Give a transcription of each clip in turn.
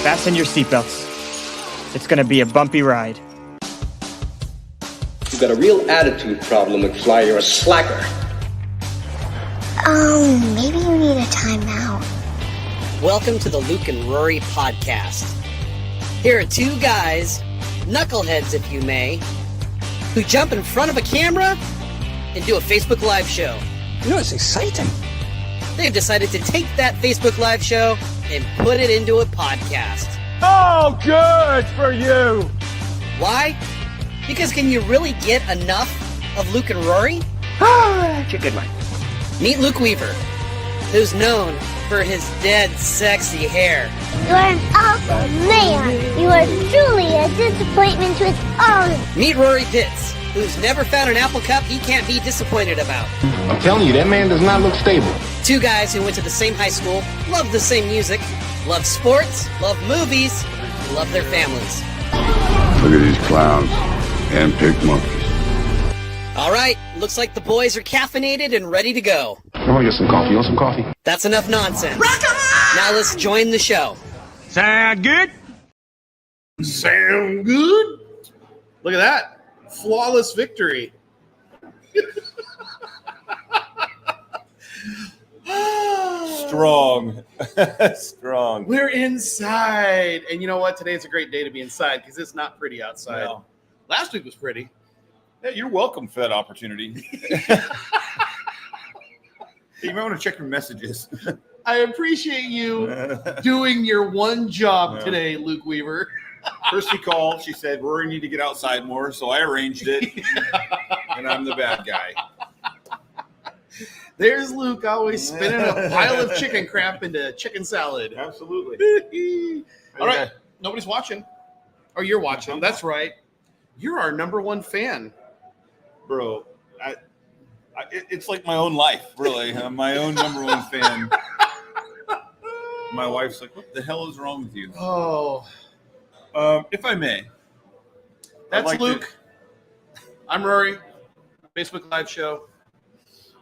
Fasten your seatbelts. It's going to be a bumpy ride. You've got a real attitude problem, McFly. You're a slacker. Maybe you need a timeout. Welcome to the Luke and Rory podcast. Here are two guys, knuckleheads if you may, who jump in front of a camera and do a Facebook Live show. You know, it's exciting. They've decided to take that Facebook Live show and put it into a podcast. Oh, good for you! Why? Because can you really get enough of Luke and Rory? That's a good one. Meet Luke Weaver, who's known for his dead sexy hair. You're an awful man. You are truly a disappointment to its own. Meet Rory Pitts, who's never found an apple cup he can't be disappointed about. I'm telling you, that man does not look stable. Two guys who went to the same high school, love the same music, love sports, love movies, and love their families. Look at these clowns. Hand-picked monkeys. All right, looks like the boys are caffeinated and ready to go. I want to get some coffee. You want some coffee? That's enough nonsense. Now let's join the show. Sound good? Sound good? Look at that. Flawless victory. Strong. Strong. We're inside. And you know what? Today's a great day to be inside because it's not pretty outside. No. Last week was pretty. Yeah, you're welcome for that opportunity. You might want to check your messages. I appreciate you doing your one job today, Luke Weaver. First she called, she said, Rory, need to get outside more, so I arranged it, and I'm the bad guy. There's Luke always spinning a pile of chicken crap into chicken salad. Absolutely. All right, nobody's watching. Or you're watching, that's right. You're our number one fan. Bro, it's like my own life, really. I'm my own number one fan. My wife's like, what the hell is wrong with you? Oh. If I may. That's like Luke. I'm Rory. Facebook Live show.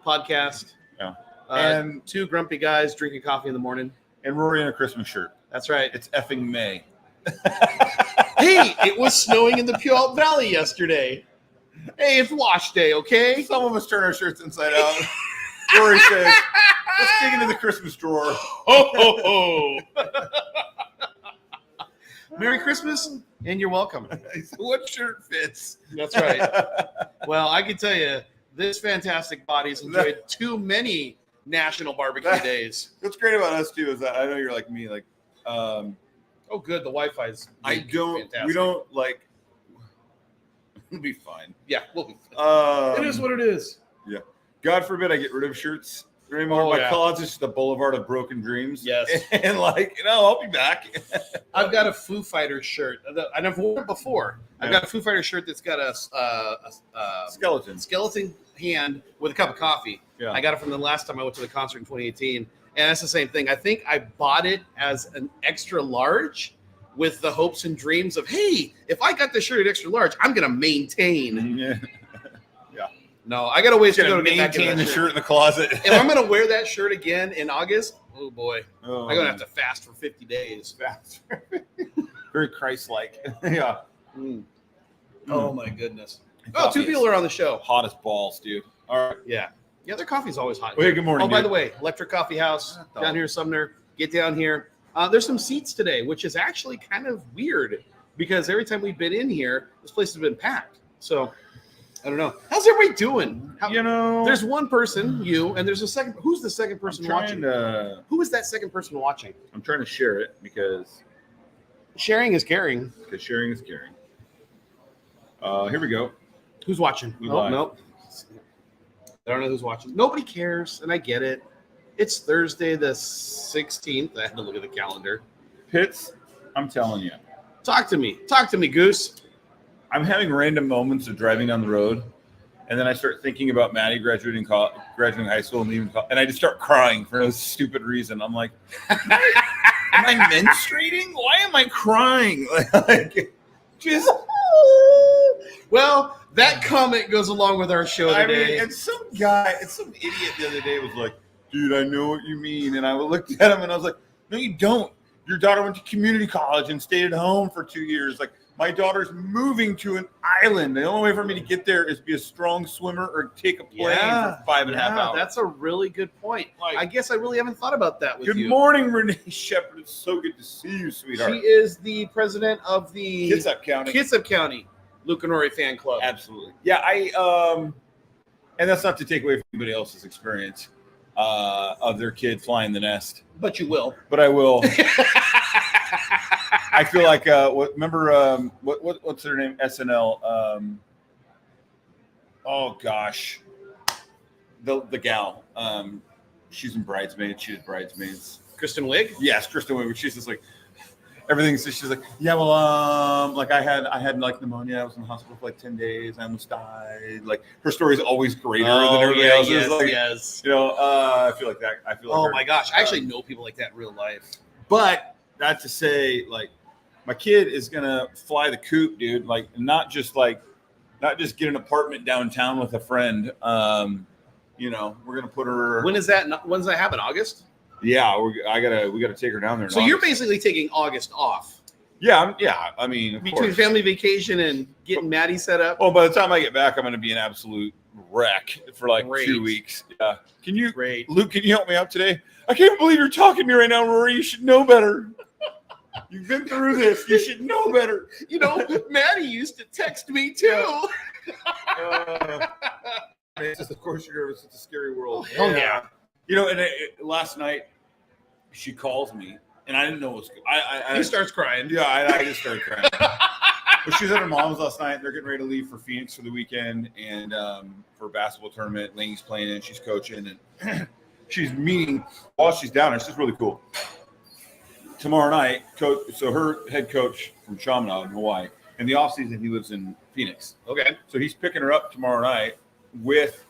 Podcast. Yeah. And two grumpy guys drinking coffee in the morning. And Rory in a Christmas shirt. That's right. It's effing May. Hey, it was snowing in the Puyallup Valley yesterday. Hey, it's wash day, okay? Some of us turn our shirts inside out. Rory says, let's dig into the Christmas drawer. Ho, ho, ho. Merry Christmas, and you're welcome. What shirt fits? That's right. Well, I can tell you, this fantastic body's enjoyed too many national barbecue days. What's great about us, too, is that I know you're like me. Like, oh, good. The Wi-Fi's fantastic. We don't, like, we'll be fine. Yeah, we'll be fine. It is what it is. Yeah. God forbid I get rid of shirts anymore. My closet's just the boulevard of broken dreams. Yes. And like, I'll be back. I've got a Foo Fighters shirt. I've never worn it before. I've got a Foo Fighters shirt that's got a skeleton hand with a cup of coffee. Yeah. I got it from the last time I went to the concert in 2018. And that's the same thing. I think I bought it as an extra large with the hopes and dreams of, hey, if I got this shirt at extra large, I'm going to maintain. Yeah. No, I got to wait to go to maintain the shirt in the closet. If I'm going to wear that shirt again in August, oh boy, I'm going to have to fast for 50 days. Fast. Very Christ-like. Yeah. Oh my goodness. Oh, two people are on the show. Hot as balls, dude. All right. Yeah. Yeah, their coffee's always hot. Hey, good morning. Oh, by the way, Electric Coffee House down here in Sumner. get down here. There's some seats today, which is actually kind of weird because every time we've been in here, this place has been packed. So I don't know. How's everybody doing? There's one person, you, and there's a second. Who's the second person watching? Who is that second person watching? I'm trying to share it because sharing is caring. Because sharing is caring. Here we go. Who's watching? Nope. I don't know who's watching. Nobody cares, and I get it. It's Thursday the 16th. I had to look at the calendar. Pitts, I'm telling you. Talk to me. Talk to me, Goose. I'm having random moments of driving down the road, and then I start thinking about Maddie graduating high school and leaving college, and I just start crying for no stupid reason. I'm like, am I menstruating? Why am I crying? Just well, that comment goes along with our show today. And some idiot the other day was like, dude, I know what you mean. And I looked at him and I was like, no, you don't. Your daughter went to community college and stayed at home for 2 years. Like, my daughter's moving to an island. The only way for me to get there is be a strong swimmer or take a plane for 5.5 hours. That's a really good point. I guess I really haven't thought about that with you. Good morning, Renee Shepard. It's so good to see you, sweetheart. She is the president of the Kitsap County Luke and Rory fan club. Absolutely. Yeah, and that's not to take away from anybody else's experience of their kid flying the nest. But you will. But I will. I feel like what's her name? SNL. Oh gosh, the gal. She's in Bridesmaids. She did Bridesmaids. Kristen Wiig. Yes, Kristen Wiig. She's just like everything. So she's like, yeah, well, like I had like pneumonia. I was in the hospital for like 10 days. I almost died. Like, her story is always greater than everybody else's. Yes. I feel like that. I feel like. Oh my gosh, I actually know people like that in real life. But not to say, like, my kid is gonna fly the coop, dude. Like, not just get an apartment downtown with a friend. We're gonna put her. When does that happen? August? Yeah, we gotta take her down there. So you're basically taking August off. Yeah. I mean, between family vacation and getting Maddie set up. Oh, by the time I get back, I'm gonna be an absolute wreck for like 2 weeks. Yeah. Luke? Can you help me out today? I can't believe you're talking to me right now, Rory. You should know better. You've been through this. You should know better. Maddie used to text me too. It's just, of course, you're nervous. It's a scary world. Oh yeah. Last night she calls me, and I didn't know what was. He starts crying. Yeah, I just started crying. But she was at her mom's last night. They're getting ready to leave for Phoenix for the weekend and for a basketball tournament. Lainey's playing in. She's coaching, and she's meeting while she's down there. It's just really cool. Tomorrow night, so her head coach from Chaminade in Hawaii, in the offseason, he lives in Phoenix. Okay. So he's picking her up tomorrow night with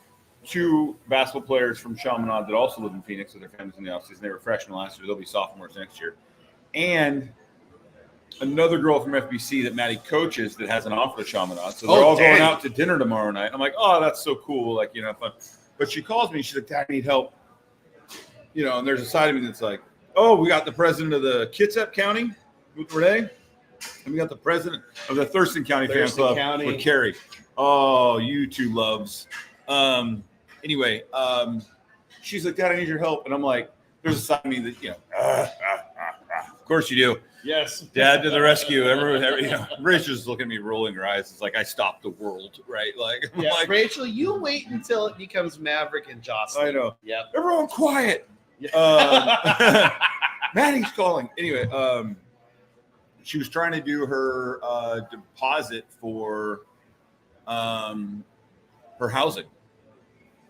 2 basketball players from Chaminade that also live in Phoenix, so their families in the offseason. They were freshmen last year. They'll be sophomores next year. And another girl from FBC that Maddie coaches that has an offer to Chaminade. So they're all going out to dinner tomorrow night. I'm like, oh, that's so cool. Like, fun. But she calls me. She's like, Dad, I need help. And there's a side of me that's like, oh, we got the president of the Kitsap County with Renee. And we got the president of the Thurston County Fan Club with Carrie. Oh, you two loves. Anyway, she's like, Dad, I need your help. And I'm like, there's a side of me that, of course you do. Yes. Dad to the rescue. Rachel's just looking at me rolling her eyes. It's like, I stopped the world, right? Like, yeah, like, Rachel, you wait until it becomes Maverick and Jocelyn. I know. Yep. Everyone quiet. Maddie's calling. Anyway, she was trying to do her deposit for her housing.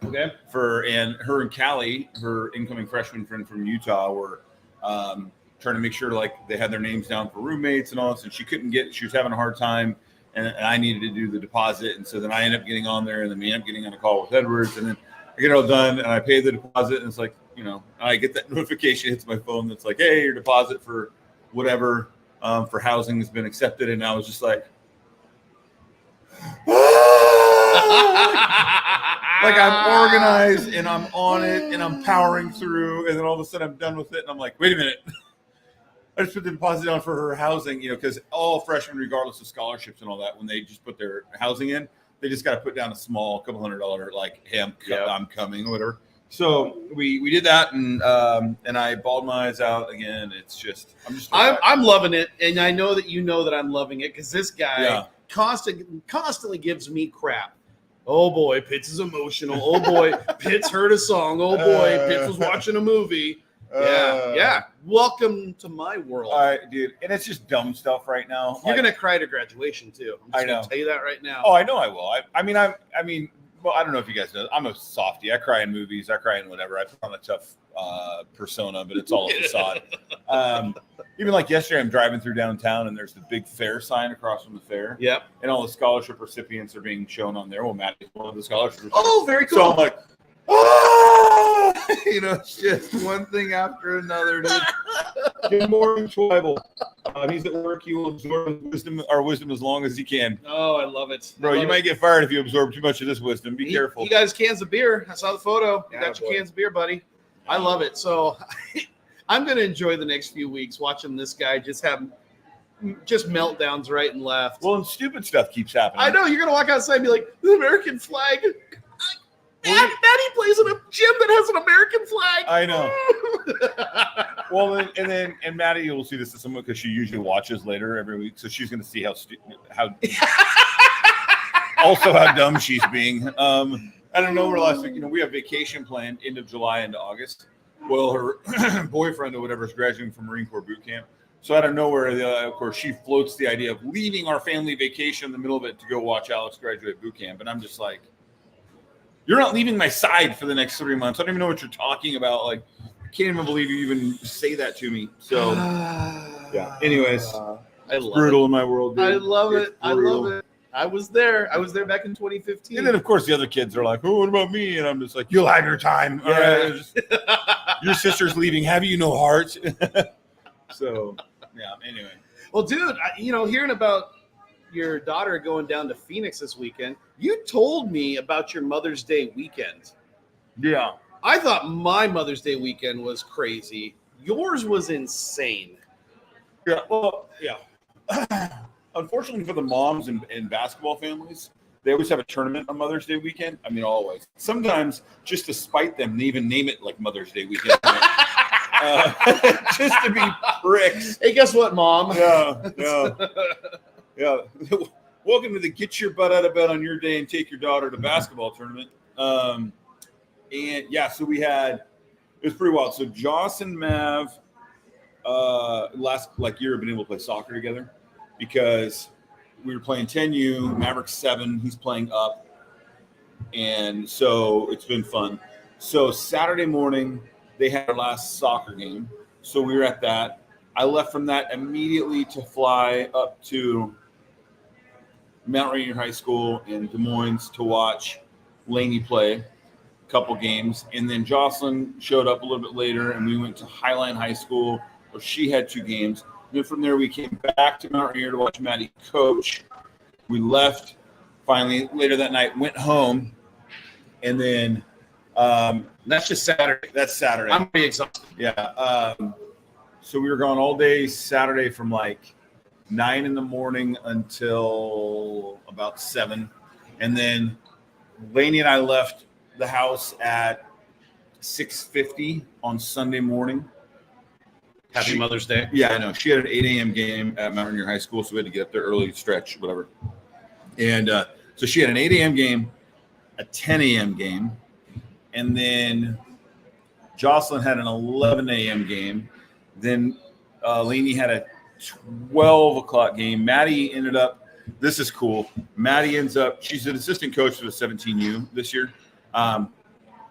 Okay. And her and Callie, her incoming freshman friend from Utah, were trying to make sure like they had their names down for roommates and all this. And she was having a hard time, and I needed to do the deposit. And so then I ended up getting on there, and then we ended up getting on a call with Edwards, and then I get it all done, and I pay the deposit, and it's like, I get that notification hits my phone that's like, hey, your deposit for whatever for housing has been accepted. And I was just like, like I'm organized and I'm on it and I'm powering through. And then all of a sudden I'm done with it. And I'm like, wait a minute. I just put the deposit down for her housing, because all freshmen, regardless of scholarships and all that, when they just put their housing in, they just got to put down a small $200, like, hey, I'm coming, or whatever. So we did that, and I bawled my eyes out again. It's just I'm loving it, and I know that you know that I'm loving it because this guy constantly gives me crap. Oh boy, Pitts is emotional. Oh boy, Pitts heard a song. Oh boy, Pitts was watching a movie. Yeah. Welcome to my world. All right, dude. And it's just dumb stuff right now. You're gonna cry to graduation too. I'm just gonna tell you that right now. Oh, I know I will. I mean, well, I don't know if you guys know. I'm a softie. I cry in movies. I cry in whatever. I put on a tough persona, but it's all a facade. Even like yesterday, I'm driving through downtown, and there's the big fair sign across from the fair. Yep. And all the scholarship recipients are being shown on there. Well, Matt is one of the scholarship recipients. Oh, very cool. So I'm like, ah! It's just one thing after another. Good morning, Schweibel. He's at work. He will absorb our wisdom as long as he can. Oh, I love it. Bro, you might get fired if you absorb too much of this wisdom. Be careful. You got his cans of beer. I saw the photo. You got your cans of beer, buddy. I love it. So I'm going to enjoy the next few weeks watching this guy just have meltdowns right and left. Well, and stupid stuff keeps happening. I know. You're going to walk outside and be like, the American flag. Maddie plays in a gym that has an American flag. I know. Well, and Maddie will see this at someone because she usually watches later every week, so she's going to see how also how dumb she's being. I don't know. Last week, we have vacation planned end of July into August. Well, her boyfriend or whatever is graduating from Marine Corps boot camp. So out of nowhere, of course, she floats the idea of leaving our family vacation in the middle of it to go watch Alex graduate boot camp, and I'm just like, you're not leaving my side for the next 3 months. I don't even know what you're talking about. Like, I can't even believe you even say that to me. So, yeah. Anyways, it's brutal in my world, dude. I love it. I love it. I was there. Back in 2015. And then, of course, the other kids are like, oh, what about me? And I'm just like, you'll have your time. All right. Your sister's leaving. Have you no heart? So, yeah, anyway. Well, dude, hearing about your daughter going down to Phoenix this weekend, you told me about your Mother's Day weekend. Yeah. I thought my Mother's Day weekend was crazy. Yours was insane. Yeah. Well, yeah. Unfortunately for the moms and basketball families, they always have a tournament on Mother's Day weekend. I mean, always. Sometimes, just to spite them, they even name it like Mother's Day weekend. Just to be pricks. Hey, guess what, Mom? Yeah. Welcome to the get your butt out of bed on your day and take your daughter to basketball tournament. And yeah, so it was pretty wild. So Joss and Mav last year have been able to play soccer together because we were playing 10U, Maverick's 7, he's playing up. And so it's been fun. So Saturday morning, they had our last soccer game. So we were at that. I left from that immediately to fly up to Mount Rainier High School in Des Moines to watch Laney play a couple games. And then Jocelyn showed up a little bit later, and we went to Highline High School where she had 2 games. And then from there, we came back to Mount Rainier to watch Maddie coach. We left finally later that night, went home, and then that's just Saturday. That's Saturday. I'm pretty exhausted. Yeah. So we were gone all day Saturday from 9 in the morning until about 7. And then Lainey and I left the house at 6:50 on Sunday morning. Happy Mother's Day. Yeah, I know. She had an 8 a.m. game at Mount Rainier High School, so we had to get up there early, stretch, whatever. And so she had an 8 a.m. game, a 10 a.m. game, and then Jocelyn had an 11 a.m. game. Then Lainey had a 12 o'clock game. Maddie ended up, this is cool. Maddie ends up, she's an assistant coach for the 17U this year.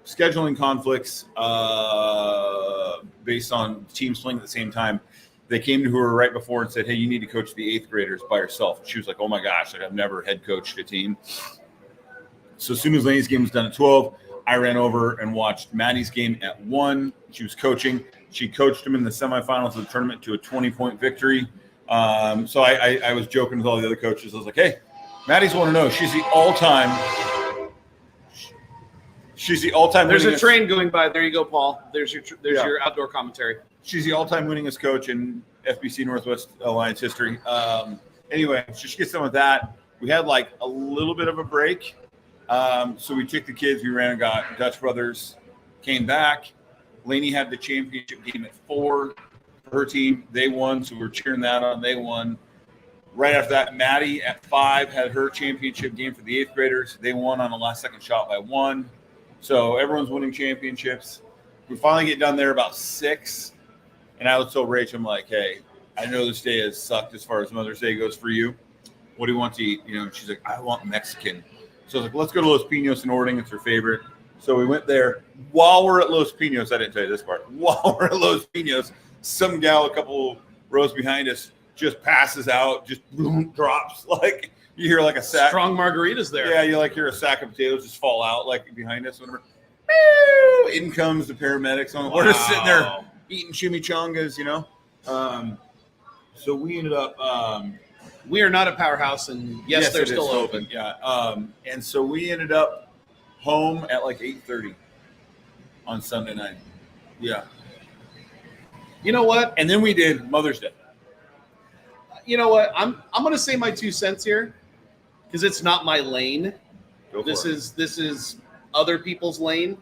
Scheduling conflicts based on teams playing at the same time. They came to her right before and said, hey, you need to coach the 8th graders by yourself. And she was like, oh my gosh, I've never head coached a team. So as soon as Lainey's game was done at 12, I ran over and watched Maddie's game at 1. She was coaching. She coached him in the semifinals of the tournament to a 20-point victory. So I was joking with all the other coaches. I was like, hey, Maddie's want to know. She's the all-time. There's a train going by. There you go, Paul. There's your outdoor commentary. She's the all-time winningest coach in FBC Northwest Alliance history. Anyway, so she gets done with that. We had a little bit of a break. So we took the kids. We ran and got Dutch Brothers Came back. Lainey had the championship game at 4 for her team. They won, so we were cheering that on. They won. Right after that, Maddie at 5 had her championship game for the 8th graders. They won on a last-second shot by 1. So everyone's winning championships. We finally get done there about 6, and I would tell Rach, I'm like, hey, I know this day has sucked as far as Mother's Day goes for you. What do you want to eat? You know, she's like, I want Mexican. So I was like, let's go to Los Pinos in Ording. It's her favorite. So we went there. While we're at Los Pinos, I didn't tell you this part. While we're at Los Pinos, some gal a couple rows behind us just passes out, just boom, drops. Like you hear like a sack. Strong margaritas there. Yeah, you like hear a sack of potatoes just fall out like behind us. Whatever. In comes the paramedics. We're just sitting there eating chimichangas, you know. So we ended up. We are not a powerhouse, and yes they're still open. Yeah. And so we ended up home at like 8:30 on Sunday night. Yeah. You know what? And then we did Mother's Day. You know what? I'm going to say my 2 cents here because it's not my lane. This is other people's lane.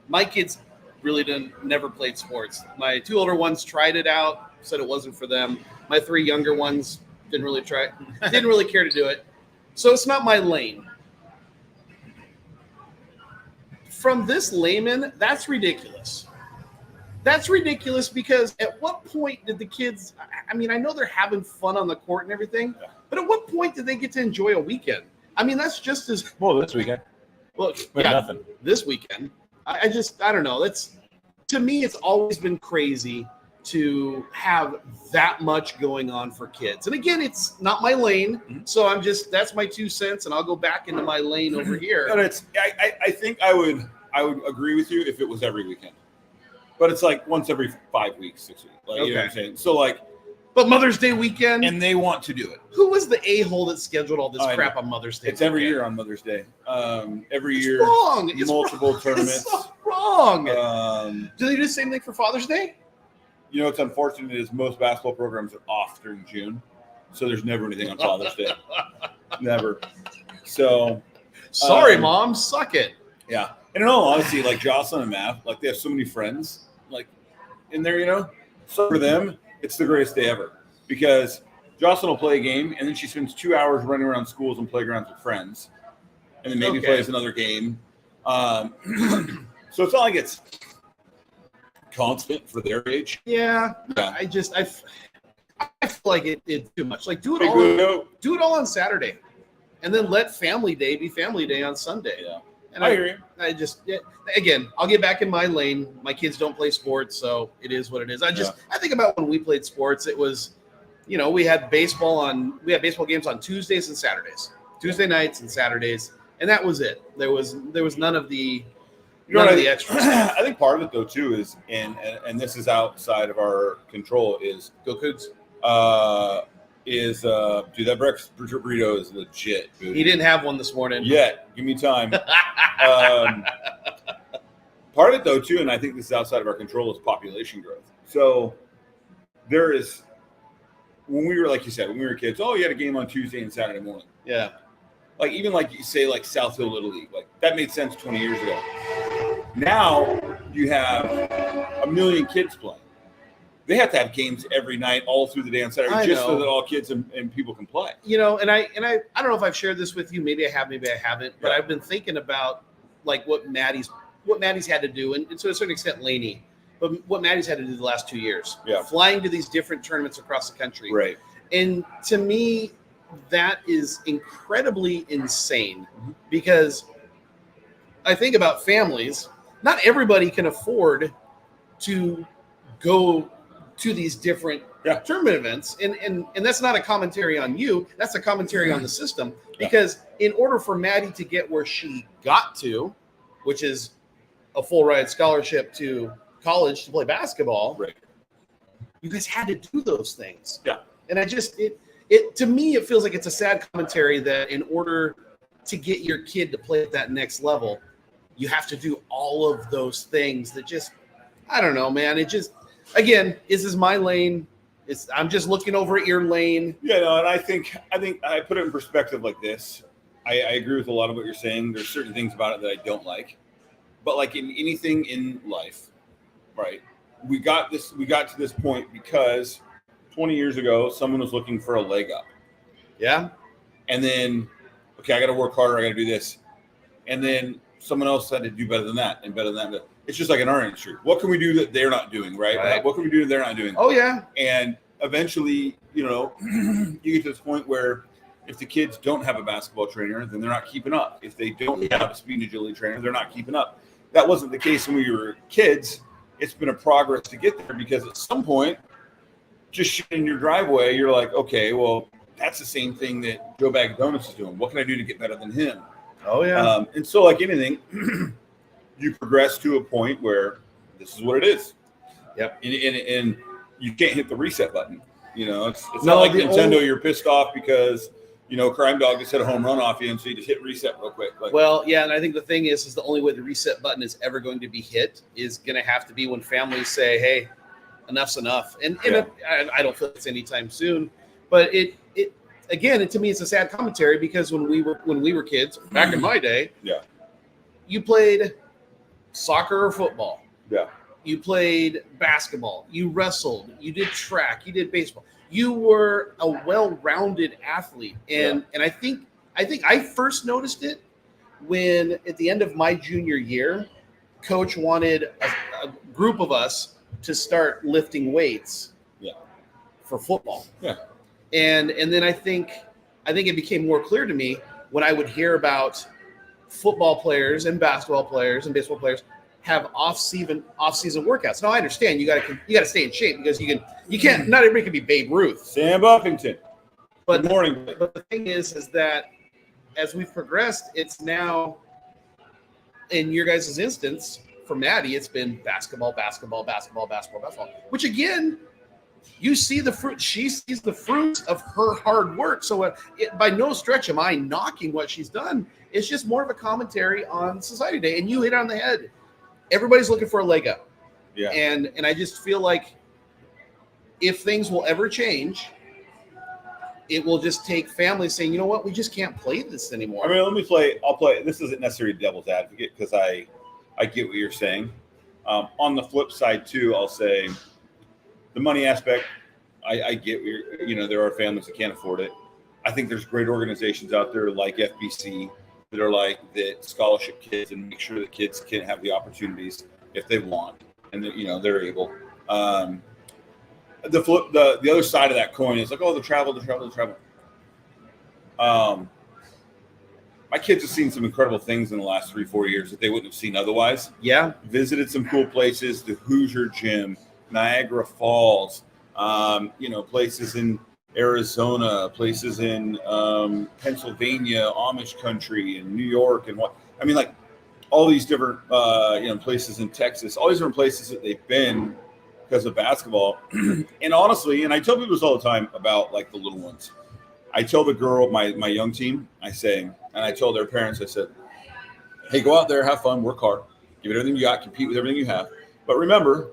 My kids really never played sports. My 2 older ones tried it out, said it wasn't for them. My 3 younger ones didn't really care to do it. So it's not my lane. From this layman, that's ridiculous. That's ridiculous because at what point did the kids – I mean, I know they're having fun on the court and everything, but at what point did they get to enjoy a weekend? I mean, that's just as – Well, this weekend. Well, nothing. This weekend. I don't know. That's to me, it's always been crazy to have that much going on for kids. And again, it's not my lane, so that's my 2 cents, and I'll go back into my lane over here. But I think I would agree with you if it was every weekend. But it's like once every 5 weeks, 6 weeks. Like, you know what I'm saying? So like, but Mother's Day weekend, and they want to do it. Who was the a-hole that scheduled all this crap on Mother's Day? It's every year on Mother's Day. Every year, wrong. Multiple tournaments. It's so wrong. Do they do the same thing for Father's Day? You know what's unfortunate is most basketball programs are off during June, so there's never anything on Father's Day. Never. So sorry, Mom, suck it. Yeah, and in all honesty, like Jocelyn and Matt, like they have so many friends, like in there, you know. So for them, it's the greatest day ever because Jocelyn will play a game and then she spends 2 hours running around schools and playgrounds with friends, and then maybe plays another game. So it's not like it's constant for their age. Yeah. I feel like it's too much. Like do it all on Saturday, and then let Family Day be Family Day on Sunday. Yeah. And I agree. Again, I'll get back in my lane. My kids don't play sports, so it is what it is. I think about when we played sports. It was, you know, we had baseball games on Tuesdays and Saturdays, Tuesday nights and Saturdays, and that was it. There was none of the extras. I think part of it though too is, and this is outside of our control, is Go Cougs. Dude, that breakfast burrito is legit, dude. He didn't have one this morning. Yet. Give me time. Part of it, though, too, and I think this is outside of our control, is population growth. So there is, when we were, like you said, when we were kids, you had a game on Tuesday and Saturday morning. Yeah. Like, even like you say, like South Hill Little League, like that made sense 20 years ago. Now you have 1 million kids playing. They have to have games every night, all through the day on Saturday, so that all kids and people can play. You know, and I don't know if I've shared this with you. Maybe I have, maybe I haven't. But I've been thinking about like what Maddie's had to do, and to a certain extent, Laney, but what Maddie's had to do the last 2 years. Yeah, flying to these different tournaments across the country. Right. And to me, that is incredibly insane because I think about families. Not everybody can afford to go to these different tournament events. And that's not a commentary on you. That's a commentary on the system. Because in order for Maddie to get where she got to, which is a full ride scholarship to college to play basketball, you guys had to do those things. Yeah. And it to me, it feels like it's a sad commentary that in order to get your kid to play at that next level, you have to do all of those things that just, I don't know, man. It just, again, this is my lane. I'm just looking over at your lane. Yeah, no, and I think I put it in perspective like this. I agree with a lot of what you're saying. There's certain things about it that I don't like. but like in anything in life, right? We got to this point because 20 years ago, someone was looking for a leg up. Yeah. And then, okay, I got to work harder. I got to do this. And then someone else had to do better than that and better than that. It's just like in our industry. What can we do that they're not doing, right? Right. What can we do that they're not doing? Oh, yeah. And eventually, you get to this point where if the kids don't have a basketball trainer, then they're not keeping up. If they don't have a speed and agility trainer, they're not keeping up. That wasn't the case when we were kids. It's been a progress to get there because at some point, just shooting in your driveway, you're like, okay, well, that's the same thing that Joe Bag of Donuts is doing. What can I do to get better than him? Oh, yeah. And so like anything, you progress to a point where this is what it is. Yep. And you can't hit the reset button. It's No, not like the Nintendo, you're pissed off because, Crime Dog just hit a home run off you, and so you just hit reset real quick. Like, well, yeah, and I think the thing is the only way the reset button is ever going to be hit is going to have to be when families say, hey, enough's enough. And I don't feel it's anytime soon. But it again, to me, it's a sad commentary because when we were kids, back in my day, yeah, you played soccer or football. Yeah. You played basketball. You wrestled. You did track. You did baseball. You were a well-rounded athlete, and I think I first noticed it when at the end of my junior year, Coach wanted a group of us to start lifting weights. Yeah. For football. Yeah. And then I think it became more clear to me when I would hear about football players and basketball players and baseball players have off-season workouts. Now I understand you got to stay in shape because you can't. Not everybody can be Babe Ruth. Sam Buffington. But Good morning. But the thing is that as we've progressed, it's now in your guys' instance for Maddie, it's been basketball, which again, you see the fruit. She sees the fruits of her hard work. So by no stretch am I knocking what she's done. It's just more of a commentary on Society Day. And you hit it on the head. Everybody's looking for a leg up. Yeah. And I just feel like if things will ever change, it will just take families saying, you know what, we just can't play this anymore. I mean, I'll play. This isn't necessarily devil's advocate because I get what you're saying. On the flip side too, I'll say the money aspect, I get there are families that can't afford it. I think there's great organizations out there like FBC that are like that scholarship kids and make sure that kids can have the opportunities if they want and that, they're able. The other side of that coin is like, the travel. My kids have seen some incredible things in the last 3-4 years that they wouldn't have seen otherwise. Yeah. Visited some cool places, the Hoosier Gym, Niagara Falls, places in Arizona, places in Pennsylvania, Amish country, and New York, and all these different places in Texas, all these different places that they've been because of basketball. And honestly, and I tell people this all the time about like the little ones. I tell the girl, my young team, I say, and I told their parents, I said, hey, go out there, have fun, work hard, give it everything you got, compete with everything you have. But remember,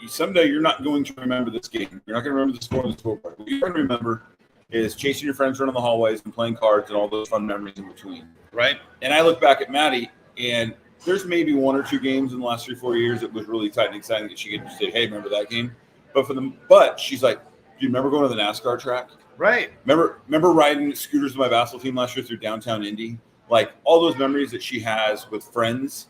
someday you're not going to remember this game. You're not going to remember the score on the scoreboard. What you're going to remember is chasing your friends around the hallways and playing cards and all those fun memories in between. Right. And I look back at Maddie, and there's maybe 1 or 2 games in the last 3-4 years that was really tight and exciting that she could say, hey, remember that game? But she's like, do you remember going to the NASCAR track? Right. Remember riding scooters with my basketball team last year through downtown Indy? Like all those memories that she has with friends.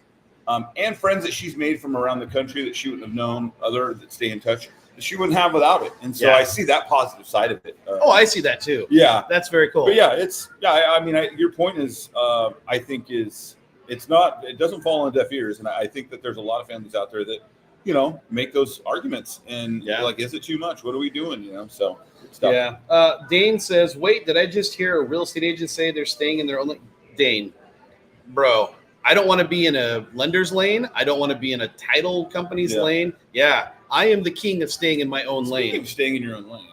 And friends that she's made from around the country that she wouldn't have known, that stay in touch, that she wouldn't have without it. And so I see that positive side of it. I see that too. Yeah. That's very cool. But your point is, I think it doesn't fall on deaf ears. And I think that there's a lot of families out there that, make those arguments and like, is it too much? What are we doing? So stuff. Yeah. Dane says, wait, did I just hear a real estate agent say they're staying in their own lane? Dane, bro. I don't want to be in a lender's lane. I don't want to be in a title company's lane. Yeah, I am the king of staying in my own lane. Staying in your own lane.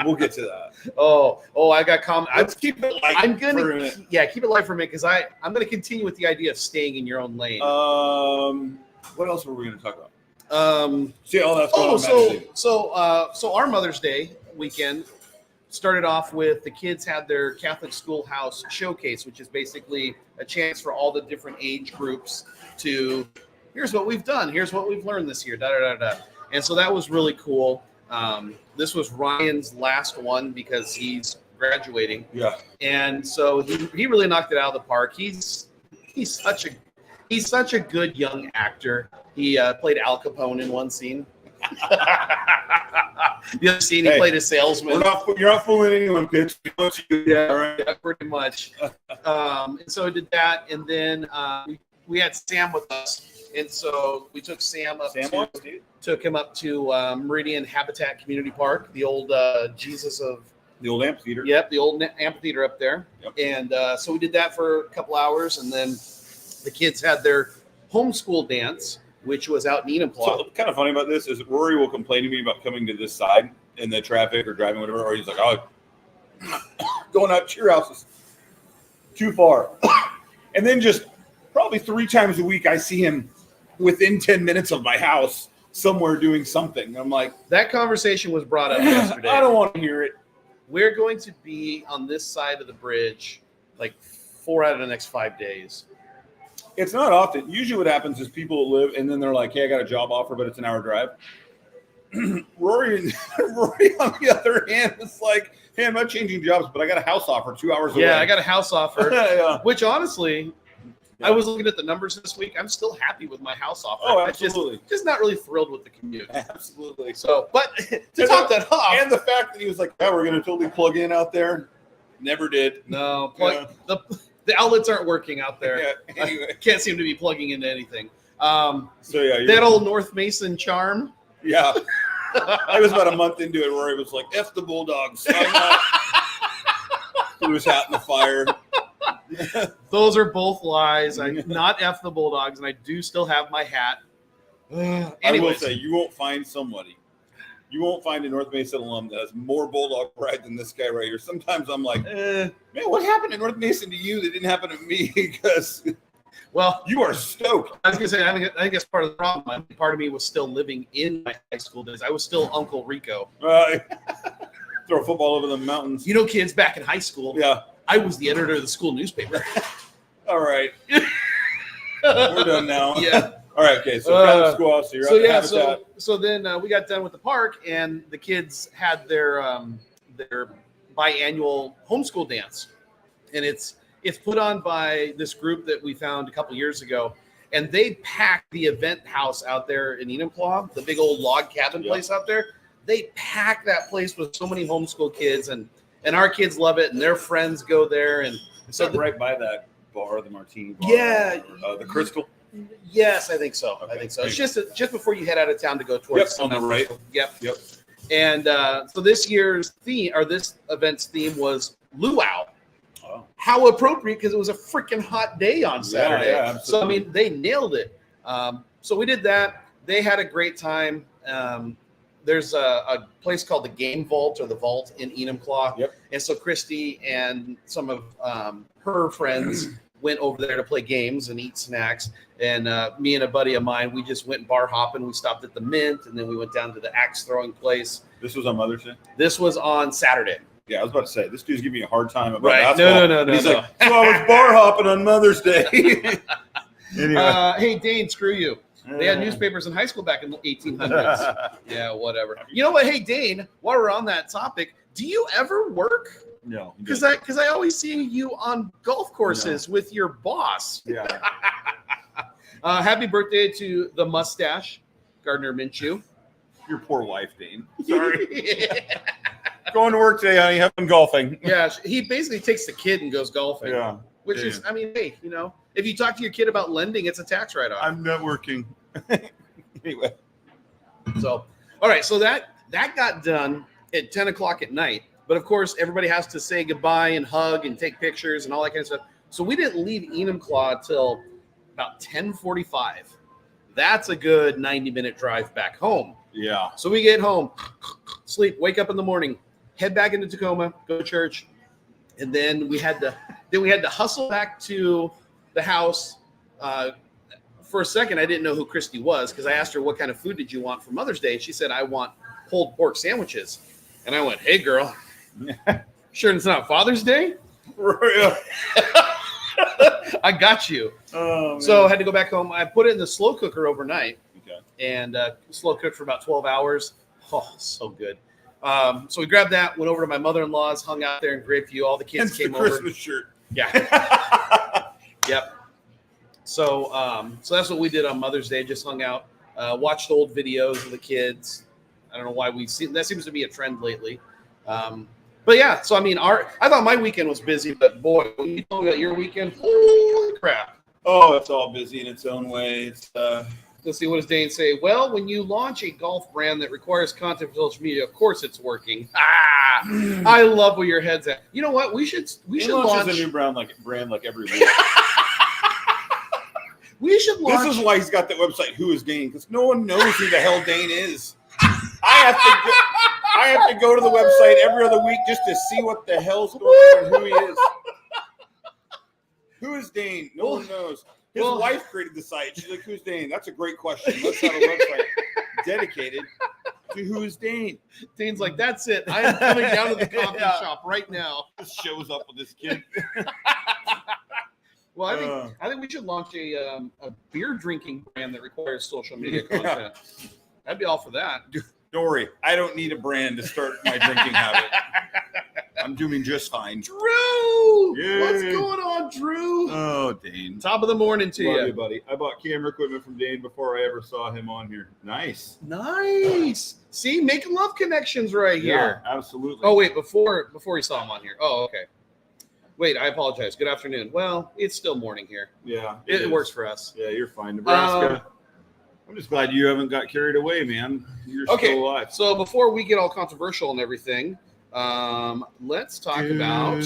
We'll get to that. I got comment. Let's keep it light. I'm gonna keep it light for a minute because I'm gonna continue with the idea of staying in your own lane. What else were we gonna talk about? See all that's going on. So our Mother's Day weekend, started off with the kids had their Catholic Schoolhouse Showcase, which is basically a chance for all the different age groups to, here's what we've done, here's what we've learned this year, And so that was really cool. This was Ryan's last one because he's graduating. Yeah. And so he really knocked it out of the park. He's such a good young actor. He played Al Capone in one scene. The other scene, he played a salesman. You're not fooling anyone, kids. Yeah, pretty much. And so I did that, and then we had Sam with us, and so we took Sam up. Took him up to Meridian Habitat Community Park, the old Jesus of the old amphitheater. Yep, the old amphitheater up there. Yep. And so we did that for a couple hours, and then the kids had their homeschool dance, which was out in Enumclaw. So kind of funny about this is Rory will complain to me about coming to this side in the traffic or driving whatever, or he's like, "Oh, going out to your house is too far." And then just probably 3 times a week, I see him within 10 minutes of my house somewhere doing something. I'm like, that conversation was brought up yesterday. I don't want to hear it. We're going to be on this side of the bridge like 4 out of the next 5 days. It's not often. Usually what happens is people live and then they're like, hey, I got a job offer, but it's an hour drive. Rory on the other hand is like, hey, I'm not changing jobs, but I got a house offer 2 hours away. Yeah, I got a house offer, Yeah. Which honestly, I was looking at the numbers this week. I'm still happy with my house offer. Oh, absolutely. Just not really thrilled with the commute. Absolutely. So, but to top that off. And the fact that he was like, yeah, we're going to totally plug in out there. Never did. No, the outlets aren't working out there. Yeah, anyway. Can't seem to be plugging into anything. So yeah, that old North Mason charm. Yeah. I was about a month into it where he was like, F the Bulldogs. Threw his hat in the fire. Those are both lies. I'm not F the Bulldogs, and I do still have my hat. I will say, you won't find a North Mason alum that has more Bulldog pride than this guy right here. Sometimes I'm like, man, what happened in North Mason to you that didn't happen to me? Because, well, you are stoked. I was going to say, I think that's part of the problem. Part of me was still living in my high school days. I was still Uncle Rico. Throw a football over the mountains. You know, kids, back in high school, yeah, I was the editor of the school newspaper. All right. We're done now. Yeah. All right, okay, so Catholic Schoolhouse, so you're out the Habitat. So then we got done with the park, and the kids had their biannual homeschool dance, and it's put on by this group that we found a couple years ago, and they packed the event house out there in Enumclaw, the big old log cabin place out there. They pack that place with so many homeschool kids, and our kids love it, and their friends go there, and so right by that bar, the Martini bar. Yeah, the Crystal. Yes, I think so. Okay. I think so. It's just before you head out of town to go towards. Yep, on the right. Yep. Yep. And so this year's theme, or this event's theme, was luau. Oh. How appropriate, because it was a freaking hot day on Saturday. Yeah, absolutely. So I mean, they nailed it. So we did that. They had a great time. There's a place called the Game Vault, or the Vault, in Enumclaw. Yep. And so Christy and some of her friends went over there to play games and eat snacks. And me and a buddy of mine, we just went bar hopping. We stopped at the Mint, and then we went down to the axe throwing place. This was on Mother's Day? This was on Saturday. Yeah, I was about to say, this dude's giving me a hard time about right. basketball. No. And he's like, so I was bar hopping on Mother's Day. Anyway. Hey, Dane, screw you. They had newspapers in high school back in the 1800s. Yeah, whatever. You know what? Hey, Dane, while we're on that topic, do you ever work? No. Because I always see you on golf courses with your boss. Yeah. Happy birthday to the mustache, Gardner Minshew. Your poor wife, Dane. Sorry. Going to work today, honey. Having golfing. Yeah, he basically takes the kid and goes golfing. Yeah. Which is, I mean, hey, you know, if you talk to your kid about lending, it's a tax write-off. I'm not working. Anyway. So, all right. So that got done at 10 o'clock at night. But, of course, everybody has to say goodbye and hug and take pictures and all that kind of stuff. So we didn't leave Enumclaw till about 10:45. That's a good 90-minute drive back home. Yeah. So we get home, sleep, wake up in the morning, head back into Tacoma, go to church, and then we had to hustle back to the house. For a second, I didn't know who Christy was, because I asked her, what kind of food did you want for Mother's Day? And she said, I want pulled pork sandwiches. And I went, hey, girl, Sure, it's not Father's Day. I got you. Oh, man. So I had to go back home. I put it in the slow cooker overnight. Okay. And slow cooked for about 12 hours. Oh, so good. So we grabbed that, went over to my mother-in-law's, hung out there in Grapeview. All the kids Hence came the over. Christmas shirt. Yeah. Yep. So that's what we did on Mother's Day. Just hung out, watched old videos of the kids. I don't know why that seems to be a trend lately. But yeah, so I mean, I thought my weekend was busy, but boy, when you told me about your weekend, holy crap. Oh, it's all busy in its own way. It's Let's see, what does Dane say? Well, when you launch a golf brand that requires content for social media, of course it's working. I love where your head's at. You know what? We should launch a new brand like every week. We should launch. This is why he's got that website, Who is Dane? Because no one knows who the hell Dane is. I have to go to the website every other week just to see what the hell's going on and who he is. Who is Dane? No one knows. His wife created the site. She's like, who's Dane? That's a great question. Let's have a website dedicated to who is Dane. Dane's like, that's it. I am coming down to the coffee shop right now. Just shows up with this kid. Well, I think we should launch a beer drinking brand that requires social media content. I'd be all for that. Don't worry. I don't need a brand to start my drinking habit. I'm doing just fine. Drew! Yay. What's going on, Drew? Oh, Dane. Top of the morning to Love you. you, buddy. I bought camera equipment from Dane before I ever saw him on here. Nice. Nice. See, making love connections right here. Yeah, absolutely. Oh, wait, before you saw him on here. Oh, okay. Wait, I apologize. Good afternoon. Well, it's still morning here. Yeah. It works for us. Yeah, you're fine. Nebraska. I'm just glad you haven't got carried away, man. You're still alive. So before we get all controversial and everything, let's talk about.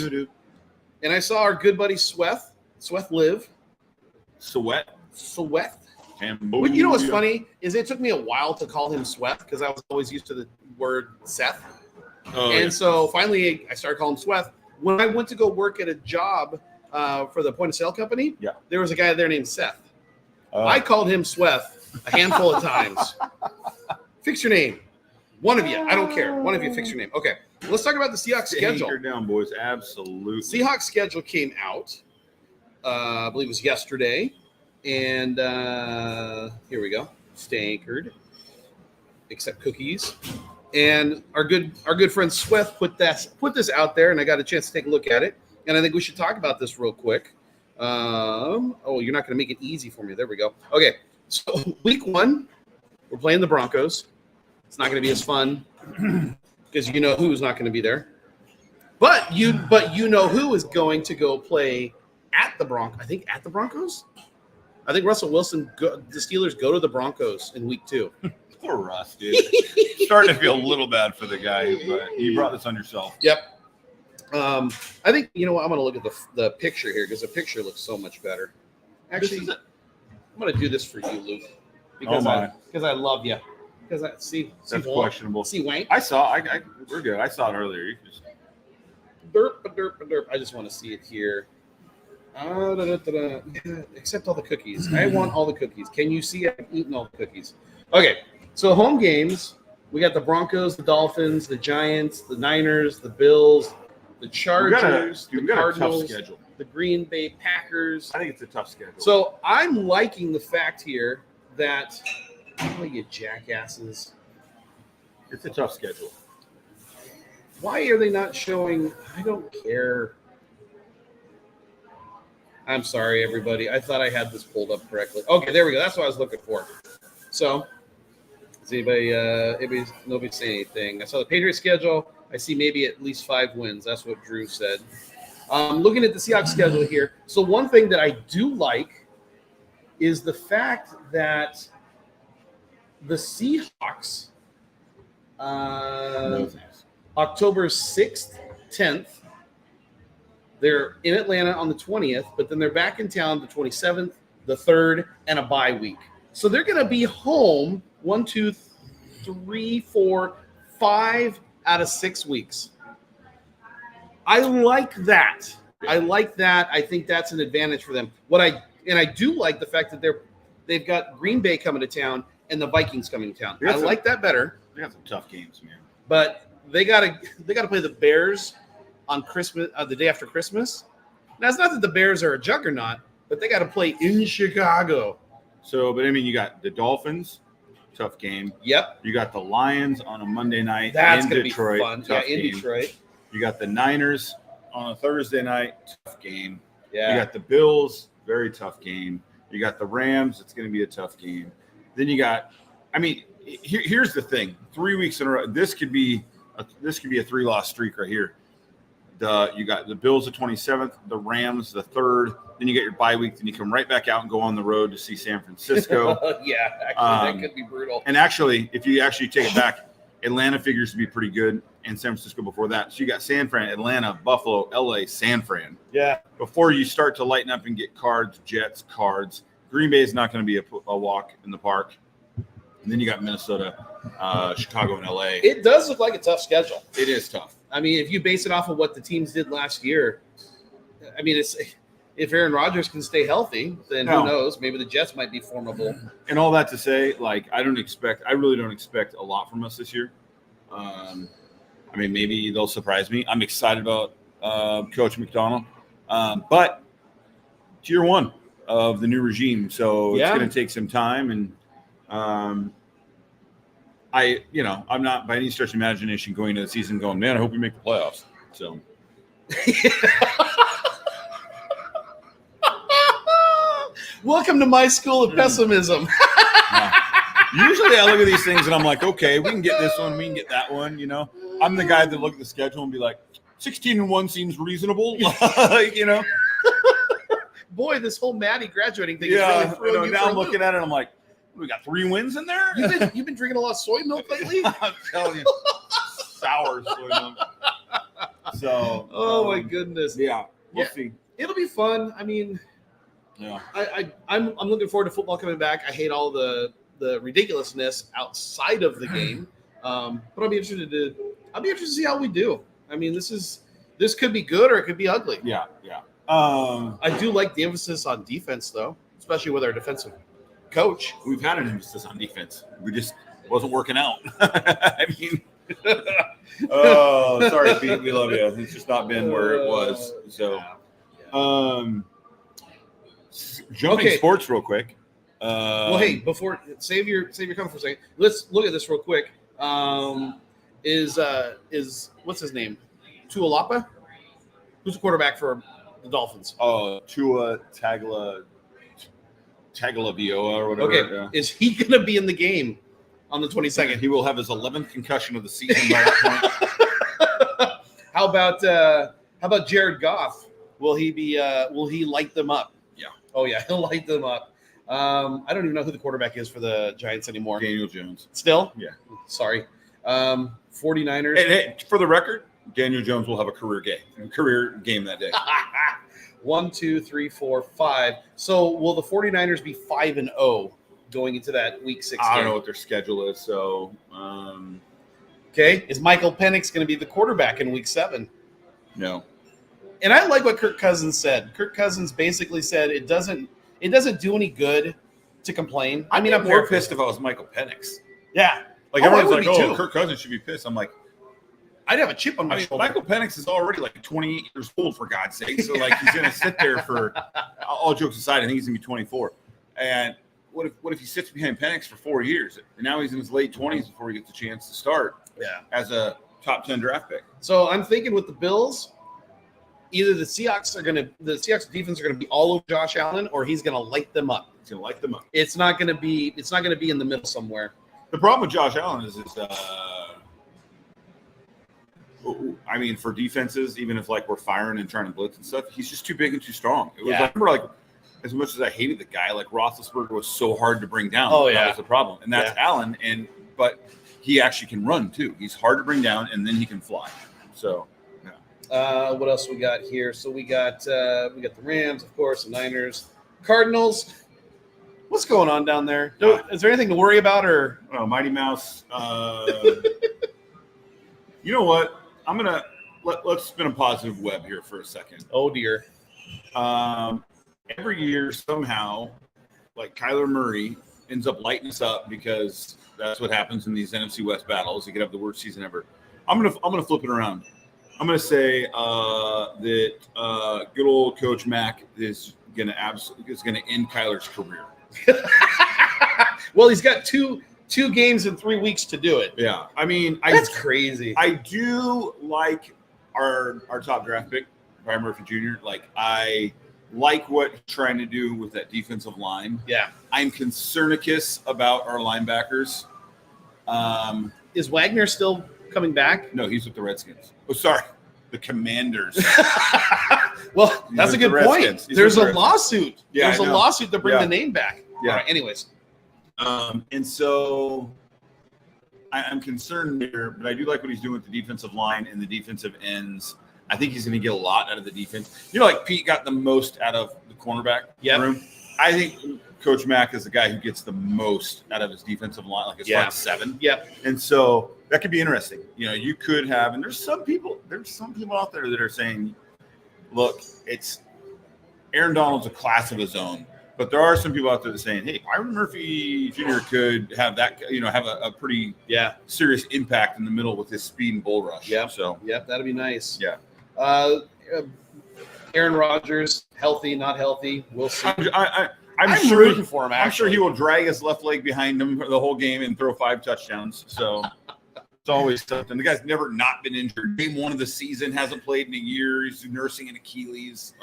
And I saw our good buddy Sweth live. Sweat. But you know what's funny is it took me a while to call him Sweth because I was always used to the word Seth. So finally I started calling him Sweth. When I went to go work at a job for the point of sale company, there was a guy there named Seth. I called him Sweth a handful of times. Fix your name. One of you. I don't care. One of you fix your name. Okay. Let's talk about the Seahawks schedule. Anchor down, boys. Absolutely. Seahawks schedule came out. I believe it was yesterday. And here we go. Stay anchored. Except cookies. And our good friend Sweth put this out there, and I got a chance to take a look at it. And I think we should talk about this real quick. You're not going to make it easy for me. There we go. Okay. So week 1, we're playing the Broncos. It's not going to be as fun because you know who's not going to be there. But you know who is going to go play at the Broncos. I think at the Broncos. I think Russell Wilson. The Steelers go to the Broncos in week 2. Poor Russ, dude. Starting to feel a little bad for the guy, but you brought this on yourself. Yep. I think you know what. I'm going to look at the picture here because the picture looks so much better. Actually, I'm going to do this for you, Luke, because I love you. Because I see that's Wayne. questionable. See Wayne? I saw. We're good. I saw it earlier. You can just... Derp. I just want to see it here. Except all the cookies. I want all the cookies. Can you see I've eaten all the cookies? Okay. So home games. We got the Broncos, the Dolphins, the Giants, the Niners, the Bills, the Chargers, the Cardinals, a tough schedule. The Green Bay Packers. I think it's a tough schedule. So I'm liking the fact here that, oh, you jackasses. It's a tough schedule. Why are they not showing? I don't care. I'm sorry, everybody. I thought I had this pulled up correctly. Okay, there we go. That's what I was looking for. So, is nobody saying anything? I saw the Patriots schedule. I see maybe at least 5 wins. That's what Drew said. Looking at the Seahawks schedule here. So one thing that I do like is the fact that the Seahawks, October 6th, 10th, they're in Atlanta on the 20th, but then they're back in town the 27th, the 3rd, and a bye week. So they're going to be home 1, 2, 3, 4, 5 out of 6 weeks. I like that. I think that's an advantage for them. I do like the fact that they've got Green Bay coming to town and the Vikings coming to town. I like that better. They got some tough games, man. But they gotta play the Bears on Christmas, the day after Christmas. Now it's not that the Bears are a juggernaut, but they got to play in Chicago. So, but I mean, you got the Dolphins, tough game. Yep, You got the Lions on a Monday night that's in gonna Detroit. be fun. Tough Yeah, in game. Detroit. You got the Niners on a Thursday night, tough game. Yeah, You got the Bills, very tough game. You got the Rams, it's going to be a tough game. Then you got, I mean, here's the thing: 3 weeks in a row, this could be a 3-loss streak right here. You got the Bills the 27th, the Rams the 3rd. Then you get your bye week. Then you come right back out and go on the road to see San Francisco. yeah, actually, that could be brutal. And actually, if you actually take it back, Atlanta figures to be pretty good, and San Francisco before that. So you got San Fran, Atlanta, Buffalo, LA, San Fran. Yeah. Before you start to lighten up and get Cards, Jets, Cards. Green Bay is not going to be a walk in the park. And then you got Minnesota, Chicago, and LA. It does look like a tough schedule. It is tough. I mean, if you base it off of what the teams did last year, I mean, it's if Aaron Rodgers can stay healthy, then who knows? Maybe the Jets might be formidable. And all that to say, like, I really don't expect a lot from us this year. I mean, maybe they'll surprise me. I'm excited about Coach McDonald. But it's year one of the new regime, so it's going to take some time. And I'm not by any stretch of imagination going into the season going, man, I hope we make the playoffs. So. Welcome to my school of pessimism. Usually I look at these things and I'm like, okay, we can get this one, we can get that one, you know. I'm the guy that look at the schedule and be like, 16-1 seems reasonable, you know. Boy, this whole Maddie graduating thing Yeah, is really throwing you now for I'm a looking at it and I'm like, we got 3 wins in there? You've been drinking a lot of soy milk lately? I'm telling you, sour soy milk. So, oh my goodness. Yeah, we'll see. It'll be fun. I mean, Yeah. I'm looking forward to football coming back. I hate all the ridiculousness outside of the game, but I'll be interested to see how we do. I mean, this could be good or it could be ugly. Yeah. I do like the emphasis on defense, though, especially with our defensive coach. We've had an emphasis on defense. We just wasn't working out. I mean, oh, sorry, Pete. We love you. It's just not been where it was. So, jumping sports real quick. Well, hey, before save your comment for a second. Let's look at this real quick. Is what's his name? Tualapa? Who's the quarterback for the Dolphins? Oh, Tua Tagovailoa or whatever. Okay, yeah. Is he going to be in the game on the 22nd? He will have his 11th concussion of the season by that point. How about Jared Goff? Will he light them up? Yeah. Oh yeah, he'll light them up. I don't even know who the quarterback is for the Giants anymore. Daniel Jones. Still? Yeah. Sorry. 49ers. Hey, for the record, Daniel Jones will have a career game that day. 1, 2, 3, 4, 5. So will the 49ers be 5-0 going into that week 6 I game? don't know what their schedule is. So, Okay. Is Michael Penix going to be the quarterback in week 7? no. And I like what Kirk Cousins said. Kirk Cousins basically said it doesn't do any good to complain. I mean, I'm more pissed if I was Michael Penix. Yeah. Like, I everyone's would like, be oh, too. Kirk Cousins should be pissed. I'm like, I'd have a chip on my shoulder. Michael Penix is already like 28 years old, for God's sake. So, like, he's going to sit there for, all jokes aside, I think he's going to be 24. And what if he sits behind Penix for 4 years? And now he's in his late 20s before he gets a chance to start as a top 10 draft pick. So I'm thinking with the Bills, either the Seahawks defense are going to be all over Josh Allen, or he's going to light them up. He's going to light them up. It's not going to be in the middle somewhere. The problem with Josh Allen is I mean, for defenses, even if like we're firing and trying to blitz and stuff, he's just too big and too strong. It was I remember, like, as much as I hated the guy, like Roethlisberger was so hard to bring down. Oh, that was the problem, and that's Allen. But he actually can run too. He's hard to bring down, and then he can fly. So, what else we got here? So we got the Rams, of course, the Niners, Cardinals. What's going on down there? Is there anything to worry about, or Mighty Mouse? You know what? I'm gonna let's spin a positive web here for a second. Oh dear. Every year somehow, like Kyler Murray ends up lighting us up because that's what happens in these NFC West battles. You could have the worst season ever. I'm gonna flip it around. I'm gonna say that good old Coach Mack is gonna end Kyler's career. Well, he's got two games in 3 weeks to do it. Yeah, I mean, That's crazy. I do like our top draft pick, Brian Murphy Jr. Like, I like what he's trying to do with that defensive line. Yeah. I'm concernicus about our linebackers. Is Wagner still coming back? No, he's with the Redskins. Oh, sorry, the Commanders. Well, that's a good point. There's a lawsuit. Yeah, There's a lawsuit to bring Yeah. the name back. Yeah. All right, anyways. And so I'm concerned there, but I do like what he's doing with the defensive line and the defensive ends. I think he's going to get a lot out of the defense. You know, like Pete got the most out of the cornerback room. I think Coach Mack is the guy who gets the most out of his defensive line, like his front seven. Yep. And so that could be interesting. You know, you could have, and there's some people out there that are saying, look, it's Aaron Donald's a class of his own. But there are some people out there that are saying, hey, Byron Murphy Jr. could have that, have a pretty serious impact in the middle with his speed and bull rush. Yeah. So that'd be nice. Yeah. Aaron Rodgers, healthy, not healthy. We'll see. I'm sure rooting for him. I'm sure he will drag his left leg behind him for the whole game and throw 5 touchdowns. So it's always something. The guy's never not been injured. Game 1 of the season, hasn't played in a year. He's nursing an Achilles.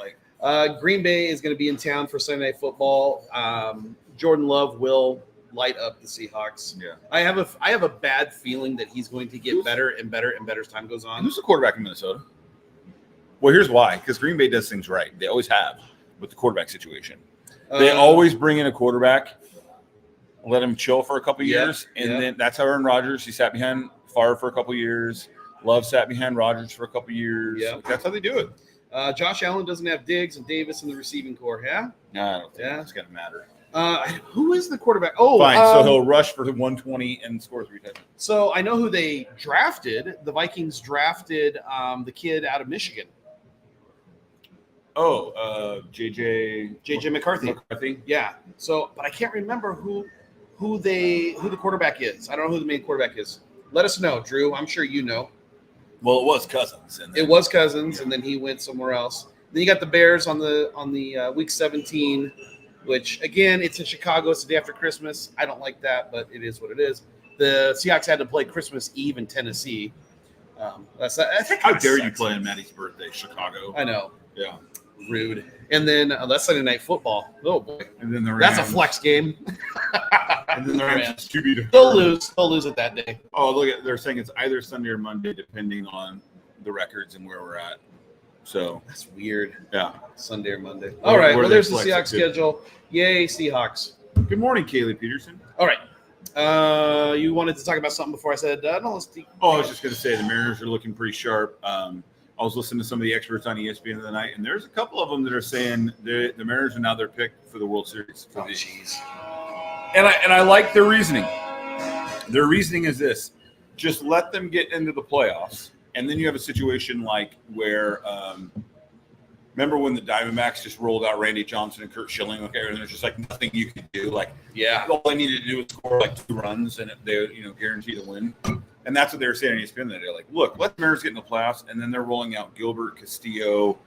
Green Bay is going to be in town for Sunday Night Football. Jordan Love will light up the Seahawks. Yeah. I have a bad feeling that he's going to get better and better and better as time goes on. Who's the quarterback in Minnesota? Well, here's why. Because Green Bay does things right. They always have with the quarterback situation. They always bring in a quarterback, let him chill for a couple years, and then that's how Aaron Rodgers. He sat behind Favre for a couple years. Love sat behind Rodgers for a couple years. Yeah. That's how they do it. Josh Allen doesn't have Diggs and Davis in the receiving core. Yeah. No, I don't think it's gonna matter. Who is the quarterback? Oh, fine. So he'll rush for 120 and score 3 touchdowns. So I know who they drafted. The Vikings drafted the kid out of Michigan. Oh, JJ McCarthy. Yeah. So, but I can't remember who the quarterback is. I don't know who the main quarterback is. Let us know, Drew. I'm sure you know. Well, it was Cousins. It was Cousins, and then he went somewhere else. Then you got the Bears on the week 17, which again, it's in Chicago. It's the day after Christmas. I don't like that, but it is what it is. The Seahawks had to play Christmas Eve in Tennessee. How dare you play on Maddie's birthday, Chicago? I know. Yeah. Rude. And then that's Sunday Night Football. Oh boy. And then that's a flex game. And then the Rams to be deferred. They'll lose it that day. Oh, look at they're saying it's either Sunday or Monday, depending on the records and where we're at. So that's weird. Yeah. Sunday or Monday. All right. Well, there's the Seahawks schedule. Yay, Seahawks. Good morning, Kaylee Peterson. All right. You wanted to talk about something before I said no, let's I was just going to say the Mariners are looking pretty sharp. I was listening to some of the experts on ESPN the other night, and there's a couple of them that are saying the Mariners are now their pick for the World Series. And I like their reasoning. Their reasoning is this: just let them get into the playoffs, and then you have a situation like where, remember when the Diamondbacks just rolled out Randy Johnson and Kurt Schilling? Okay, and there's just like nothing you could do. Like, all they needed to do was score like 2 runs, and they guarantee the win. And that's what they were saying on ESPN that day. Like, look, let the Mariners get in the playoffs, and then they're rolling out Gilbert, Castillo,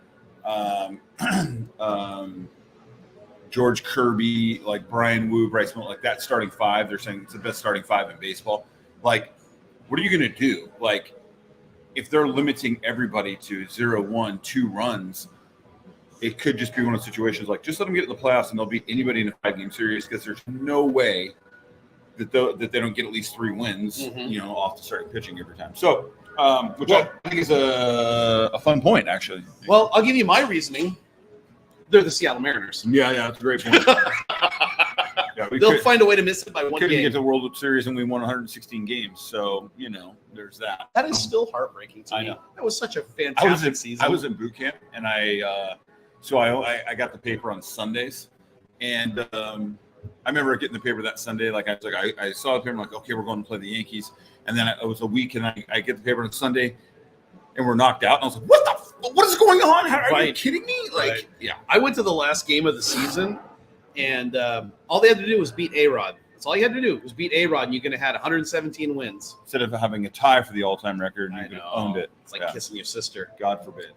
George Kirby, like Brian Wu, Bryce Miller, like that starting 5. They're saying it's the best starting 5 in baseball. Like, what are you going to do? Like, if they're limiting everybody to 0, 1, 2 runs, it could just be one of those situations like just let them get in the playoffs and they'll beat anybody in a 5-game series because there's no way that they don't get at least 3 wins, off the starting pitching every time. So, which I think is a fun point, actually. Well, I'll give you my reasoning. They're the Seattle Mariners. Yeah, that's a great point. They'll find a way to miss it by 1 game. Couldn't get to the World Series and we won 116 games. So, there's that. That is still heartbreaking to me. I know. That was such a fantastic season. I was in boot camp, and I got the paper on Sundays, and I remember getting the paper that Sunday. Like I saw the paper, I'm like, okay, we're going to play the Yankees, and then it was a week, and I get the paper on Sunday, and we're knocked out, and I was like, what is going on? Are you kidding me? Yeah. I went to the last game of the season, and all they had to do was beat A-Rod. That's all you had to do was beat A-Rod, and you're going to have 117 wins. Instead of having a tie for the all-time record, you could have owned it. It's like kissing your sister. God forbid.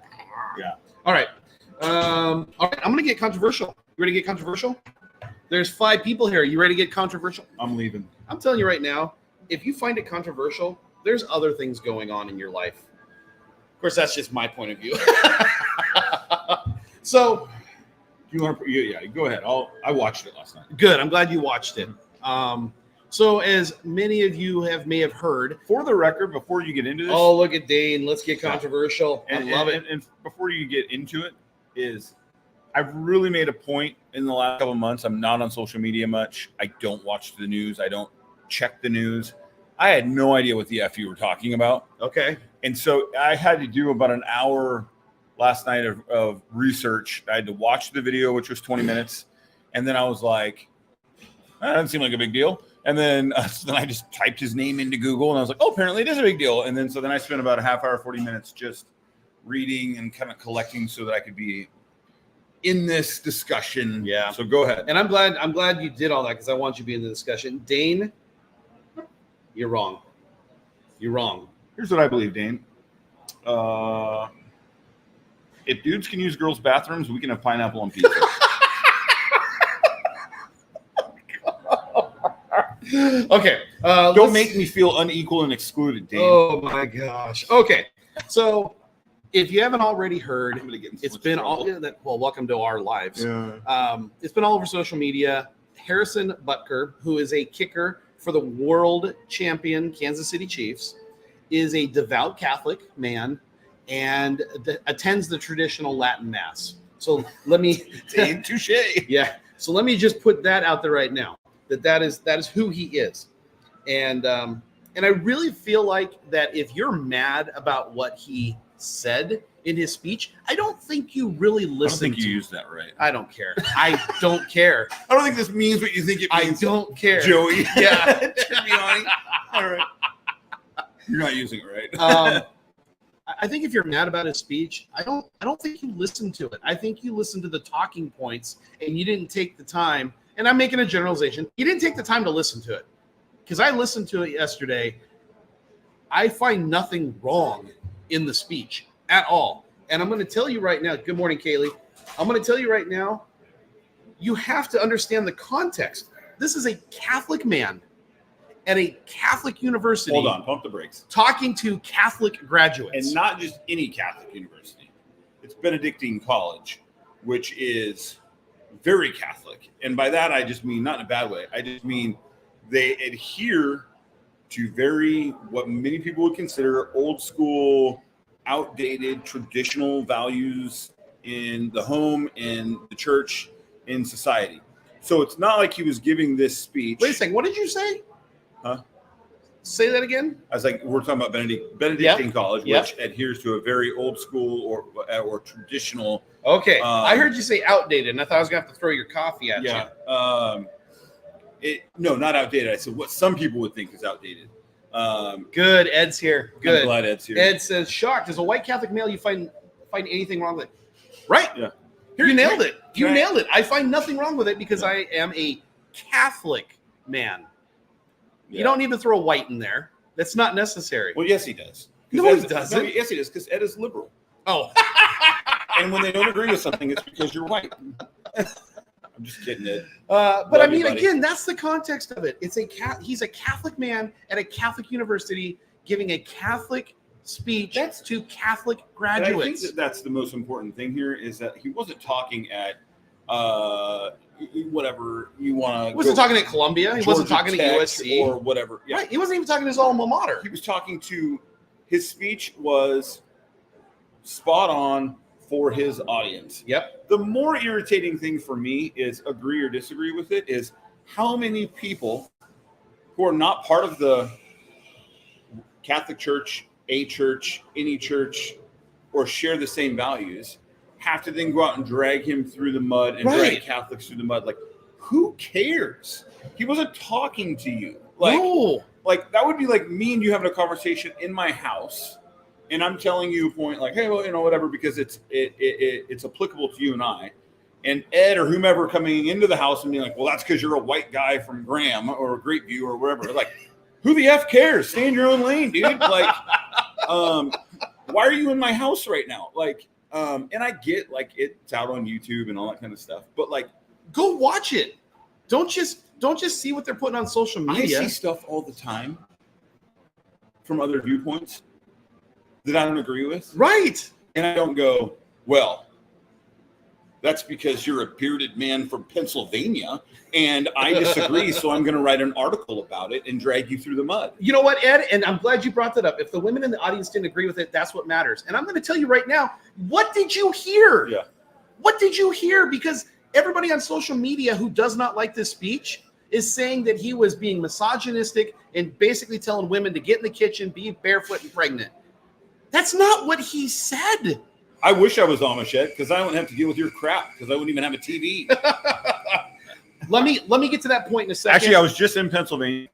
Yeah. All right. I'm going to get controversial. You ready to get controversial? There's 5 people here. You ready to get controversial? I'm leaving. I'm telling you right now, if you find it controversial, there's other things going on in your life. Of course, that's just my point of view. So, You want to? Yeah, go ahead. I watched it last night. good. I'm glad you watched it. So as many of you may have heard, For the record, before you get into this, oh, look at Dane. Let's get controversial. I love it. And before you get into it, I've really made a point in the last couple of months. I'm not on social media much. I don't watch the news. I don't check the news. I had no idea what the F you were talking about. Okay. And so I had to do about an hour last night of research. I had to watch the video, which was 20 minutes. And then I was like, that doesn't seem like a big deal. And then, so then I just typed his name into Google, and I was like, oh, apparently it is a big deal. And then so then I spent about a half hour, 40 minutes just reading and kind of collecting so that I could be in this discussion. Yeah. So go ahead. And I'm glad you did all that because I want you to be in the discussion. Dane, you're wrong. You're wrong. Here's what I believe, Dane. If dudes can use girls' bathrooms, we can have pineapple on pizza. Okay. Don't make me feel unequal and excluded, Dane. Oh my gosh. Okay. So if you haven't already heard, I'm gonna get in so it's much been trouble. well, welcome to our lives. Yeah. It's been all over social media. Harrison Butker, who is a kicker for the world champion Kansas City Chiefs, is a devout Catholic man and attends the traditional Latin Mass. So let me Touche. Yeah. So let me just put that out there right now. That is who he is. And I really feel like that if you're mad about what he said in his speech, I don't think you really I don't listened think you used that right. I don't care. I don't care. I don't think this means what you think it I means. don't care. Joey. Yeah. Tribbiani. All right. You're not using it right. I think if you're mad about his speech, I don't think you listened to it. I think you listened to the talking points and you didn't take the time. And I'm making a generalization. You didn't take the time to listen to it. Because I listened to it yesterday. I find nothing wrong in the speech at all. And I'm going to tell you right now, good morning, Kaylee. I'm going to tell you right now, you have to understand the context. This is a Catholic man at a Catholic university. Hold on, pump the brakes. Talking to Catholic graduates. And not just any Catholic university. It's Benedictine College, which is very Catholic. And by that, I just mean not in a bad way. I just mean they adhere to what many people would consider old school, outdated, traditional values in the home, in the church, in society. So it's not like he was giving this speech. Wait a second. What did you say? Huh? Say that again. I was like, we're talking about Benedictine College, which adheres to a very old school or traditional. Okay. I heard you say outdated, and I thought I was going to have to throw your coffee at you. No, not outdated. I said what some people would think is outdated. Good. Ed's here. Good. I'm glad Ed's here. Ed says, shocked. As a white Catholic male, you find anything wrong with it? Right. Yeah. You nailed it. You nailed it. I find nothing wrong with it because I am a Catholic man. Yeah. You don't need to throw white in there. That's not necessary. Well, yes, he does. No, he doesn't. No, yes, he does, because Ed is liberal. Oh. And when they don't agree with something, it's because you're white. I'm just kidding, Ed. But I mean, again, that's the context of it. He's a Catholic man at a Catholic university giving a Catholic speech to Catholic graduates. I think that's the most important thing here is that he wasn't talking at whatever you want to. He wasn't talking at Columbia. He wasn't talking Tech at USC or whatever. Yeah. Right. He wasn't even talking to his alma mater. He was talking to. His speech was spot on for his audience. Yep. The more irritating thing for me is agree or disagree with it is how many people who are not part of the Catholic Church, a church, any church, or share the same values have to then go out and drag him through the mud and drag Catholics through the mud. Like, who cares? He wasn't talking to you. Like that would be like me and you having a conversation in my house, and I'm telling you a point like, hey, well, whatever, because it's applicable to you and I. and Ed or whomever coming into the house and being like, well, that's because you're a white guy from Graham or Greatview or wherever. Like, who the F cares? Stay in your own lane, dude. Like, why are you in my house right now? Like, and I get like it's out on YouTube and all that kind of stuff, but like, go watch it. Don't just see what they're putting on social media. I see stuff all the time from other viewpoints that I don't agree with. Right. And I don't go, well, that's because you're a bearded man from Pennsylvania and I disagree, so I'm going to write an article about it and drag you through the mud. You know what, Ed? And I'm glad you brought that up. If the women in the audience didn't agree with it, that's what matters. And I'm going to tell you right now, what did you hear? Yeah. What did you hear? Because everybody on social media who does not like this speech is saying that he was being misogynistic and basically telling women to get in the kitchen, be barefoot and pregnant. That's not what he said. I wish I was Amish, Ed, because I wouldn't have to deal with your crap because I wouldn't even have a TV. Let me get to that point in a second. Actually, I was just in Pennsylvania,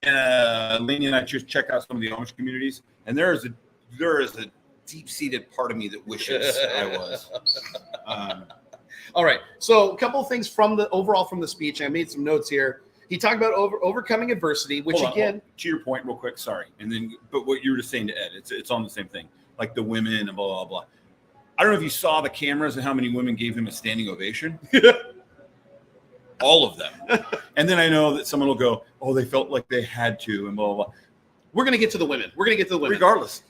and Lainey and I just checked out some of the Amish communities, and there is a deep-seated part of me that wishes I was. All right. So a couple of things from the speech. I made some notes here. He talked about overcoming adversity, which Hold again, to your point, real quick. Sorry, but what you were just saying to Ed, it's on the same thing, like the women and blah blah blah. I don't know if you saw the cameras and how many women gave him a standing ovation. All of them. And then I know that someone will go, oh, they felt like they had to and blah, blah, blah. We're going to get to the women. Regardless,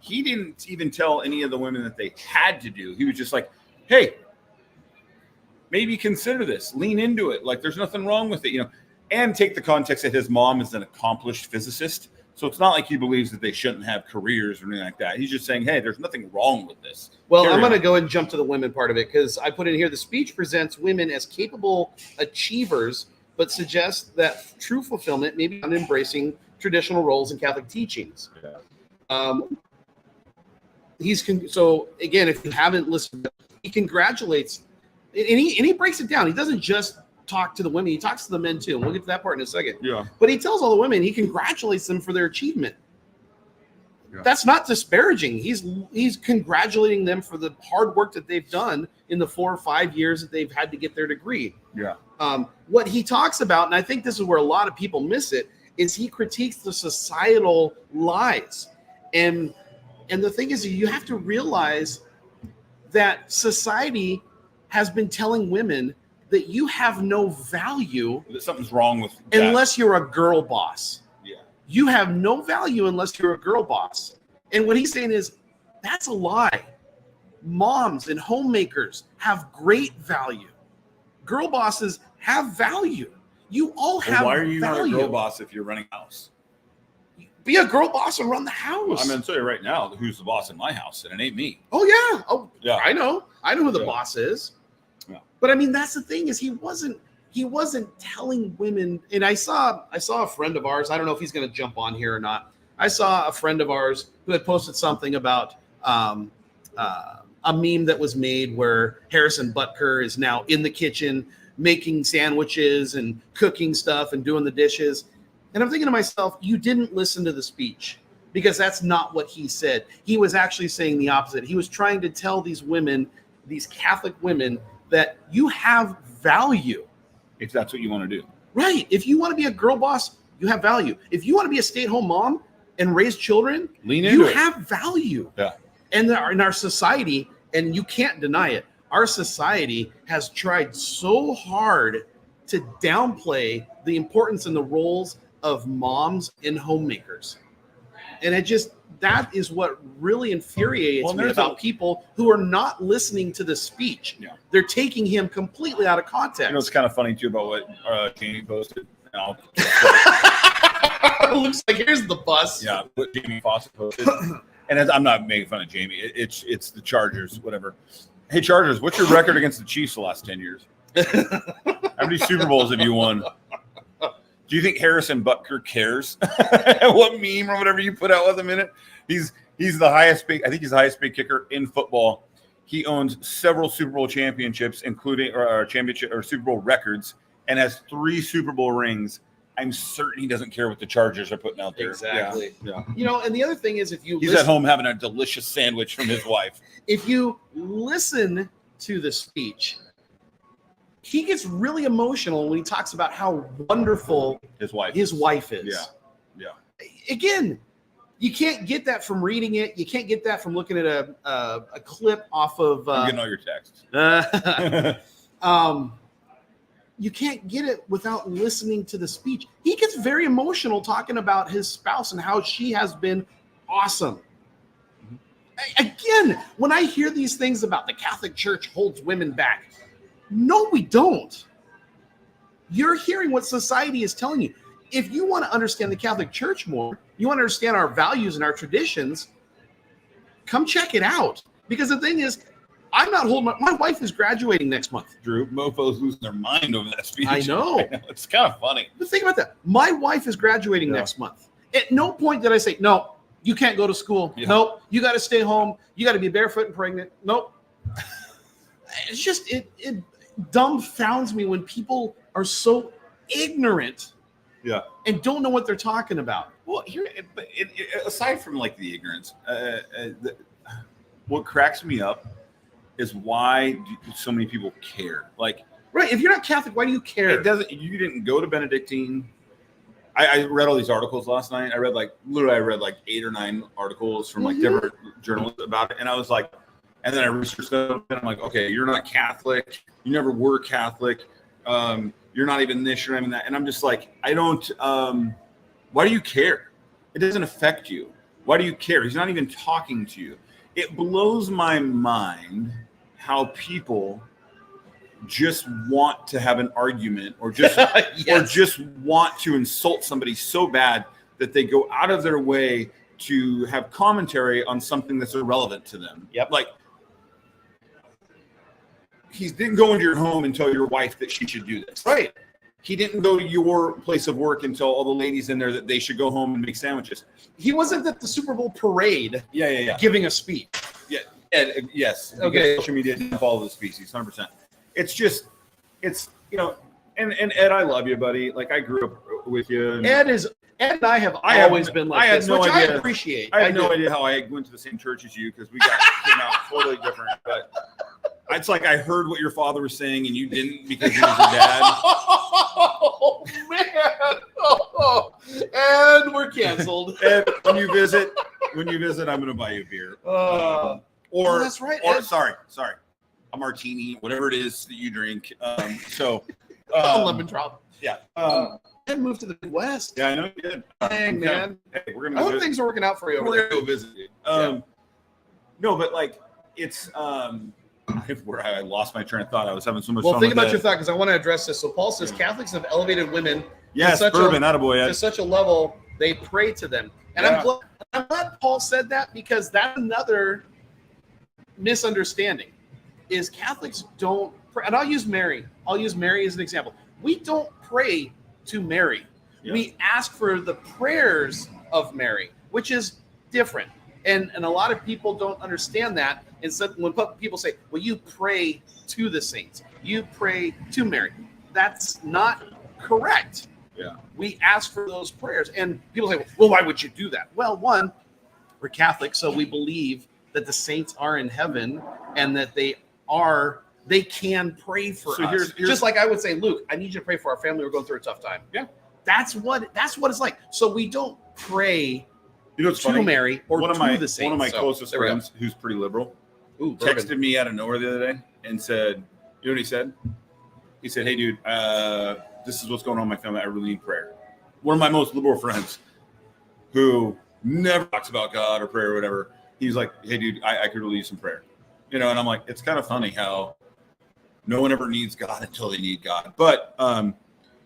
he didn't even tell any of the women that they had to do. He was just like, hey, maybe consider this. Lean into it. Like, there's nothing wrong with it, and take the context that his mom is an accomplished physicist. So it's not like he believes that they shouldn't have careers or anything like that. He's just saying, hey, there's nothing wrong with this. Well, I'm going to go and jump to the women part of it because I put in here the speech presents women as capable achievers, but suggests that true fulfillment may be on embracing traditional roles in Catholic teachings. Yeah. So again, if you haven't listened, he congratulates, and he breaks it down. He doesn't just talk to the women, he talks to the men too. And we'll get to that part in a second. Yeah. But he tells all the women, he congratulates them for their achievement. Yeah. That's not disparaging. He's congratulating them for the hard work that they've done in the 4 or 5 years that they've had to get their degree. Yeah. What he talks about, and I think this is where a lot of people miss it, is he critiques the societal lies. And the thing is, you have to realize that society has been telling women that you have no value. Something's wrong with that. Unless you're a girl boss. Yeah. You have no value unless you're a girl boss. And what he's saying is, that's a lie. Moms and homemakers have great value. Girl bosses have value. You all have value. Why are you not a girl boss if you're running a house? Be a girl boss and run the house. Well, I'm going to tell you right now who's the boss in my house, and it ain't me. Oh, yeah. Oh, yeah. I know who the boss is. Yeah. But I mean, that's the thing is he wasn't telling women. And I saw a friend of ours. I don't know if he's going to jump on here or not. I saw a friend of ours who had posted something about a meme that was made where Harrison Butker is now in the kitchen making sandwiches and cooking stuff and doing the dishes. And I'm thinking to myself, you didn't listen to the speech because that's not what he said. He was actually saying the opposite. He was trying to tell these women, these Catholic women, that you have value. If that's what you want to do. Right. If you want to be a girl boss, you have value. If you want to be a stay-at-home mom and raise children, you have value. Yeah. And in our society, and you can't deny it, our society has tried so hard to downplay the importance and the roles of moms and homemakers. And that is what really infuriates me about people who are not listening to the speech. Yeah. They're taking him completely out of context. It's kind of funny too about what Jamie posted. Looks like here's the bus. Yeah, what Jamie Fawcett posted. And I'm not making fun of Jamie. It's the Chargers, whatever. Hey, Chargers, what's your record against the Chiefs the last 10 years? How many Super Bowls have you won? Do you think Harrison Butker cares what meme or whatever you put out with him in it? He's the highest paid. I think he's the highest paid kicker in football. He owns several Super Bowl championships, including championship or Super Bowl records, and has 3 Super Bowl rings. I'm certain he doesn't care what the Chargers are putting out there. Exactly. Yeah. And the other thing is, he's at home having a delicious sandwich from his wife. If you listen to the speech, he gets really emotional when he talks about how wonderful his wife is. Yeah. Again, you can't get that from reading it. You can't get that from looking at a clip off of. I'm getting all your texts. You can't get it without listening to the speech. He gets very emotional talking about his spouse and how she has been awesome. Again, when I hear these things about the Catholic Church holds women back, no, we don't. You're hearing what society is telling you. If you want to understand the Catholic Church more, you want to understand our values and our traditions, come check it out. Because the thing is, I'm not holding my wife is graduating next month. Drew, mofos losing their mind over that speech. I know. It's kind of funny. But think about that. My wife is graduating next month. At no point did I say, no, you can't go to school. Yeah. Nope. You got to stay home. You got to be barefoot and pregnant. Nope. It's just, it dumbfounds me when people are so ignorant. Yeah. And don't know what they're talking about. Well, here, aside from like the ignorance, what cracks me up is why do so many people care? Like, right? If you're not Catholic, why do you care? It doesn't. You didn't go to Benedictine. I read all these articles last night. I read like 8 or 9 articles from like different journalists about it, and I was like, and then I researched them, and I'm like, okay, you're not Catholic. You never were Catholic. You're not even this, you're not even that. And I'm just like, I don't, why do you care? It doesn't affect you. Why do you care? He's not even talking to you. It blows my mind how people just want to have an argument or just, or just want to insult somebody so bad that they go out of their way to have commentary on something that's irrelevant to them. Yep. Like, he didn't go into your home and tell your wife that she should do this. Right. He didn't go to your place of work and tell all the ladies in there that they should go home and make sandwiches. He wasn't at the Super Bowl parade. Yeah. Giving a speech. Yeah. Ed, yes. Okay. Social media didn't follow the species, 100%. It's just, it's, you know, and Ed, I love you, buddy. Like, I grew up with you. And Ed and I have always been like this, which I appreciate. I have no idea how I went to the same church as you because we came out totally different. But it's like I heard what your father was saying and you didn't because he was your dad. Oh, man. And we're canceled. Ed, when you visit, I'm going to buy you a beer. Or that's right. Or Ed. sorry, a martini, whatever it is that you drink. Lemon drop. Yeah. Ed moved to the Midwest. Yeah, I know you did. Dang, man. Hey, we're gonna. I hope things are working out for you. We're gonna go visit you. No, but like it's where I lost my train of thought. I was having so much fun. Well, think with about that. your thought because I want to address this. So Paul says Catholics have elevated women. Yes, bourbon, attaboy, to such a level they pray to them, and I'm glad Paul said that because that's another misunderstanding. Is Catholics don't pray, and I'll use Mary. I'll use Mary as an example. We don't pray to Mary. Yeah. We ask for the prayers of Mary, which is different. And a lot of people don't understand that. And so when people say, well, you pray to the saints, you pray to Mary, that's not correct. Yeah. We ask for those prayers. And people say, well, why would you do that? Well, one, we're Catholic, so we believe that the saints are in heaven and that they can pray for us. Here's just like I would say, Luke, I need you to pray for our family. We're going through a tough time. Yeah. That's what it's like. So we don't pray to funny? Mary or one to of my, the saints. One of my closest friends, who's pretty liberal, texted me out of nowhere the other day and said, you know what he said? He said, hey, dude, this is what's going on in my family. I really need prayer. One of my most liberal friends who never talks about God or prayer or whatever. He's like, hey, dude, I could really use some prayer. You know, and I'm like, it's kind of funny how no one ever needs God until they need God. But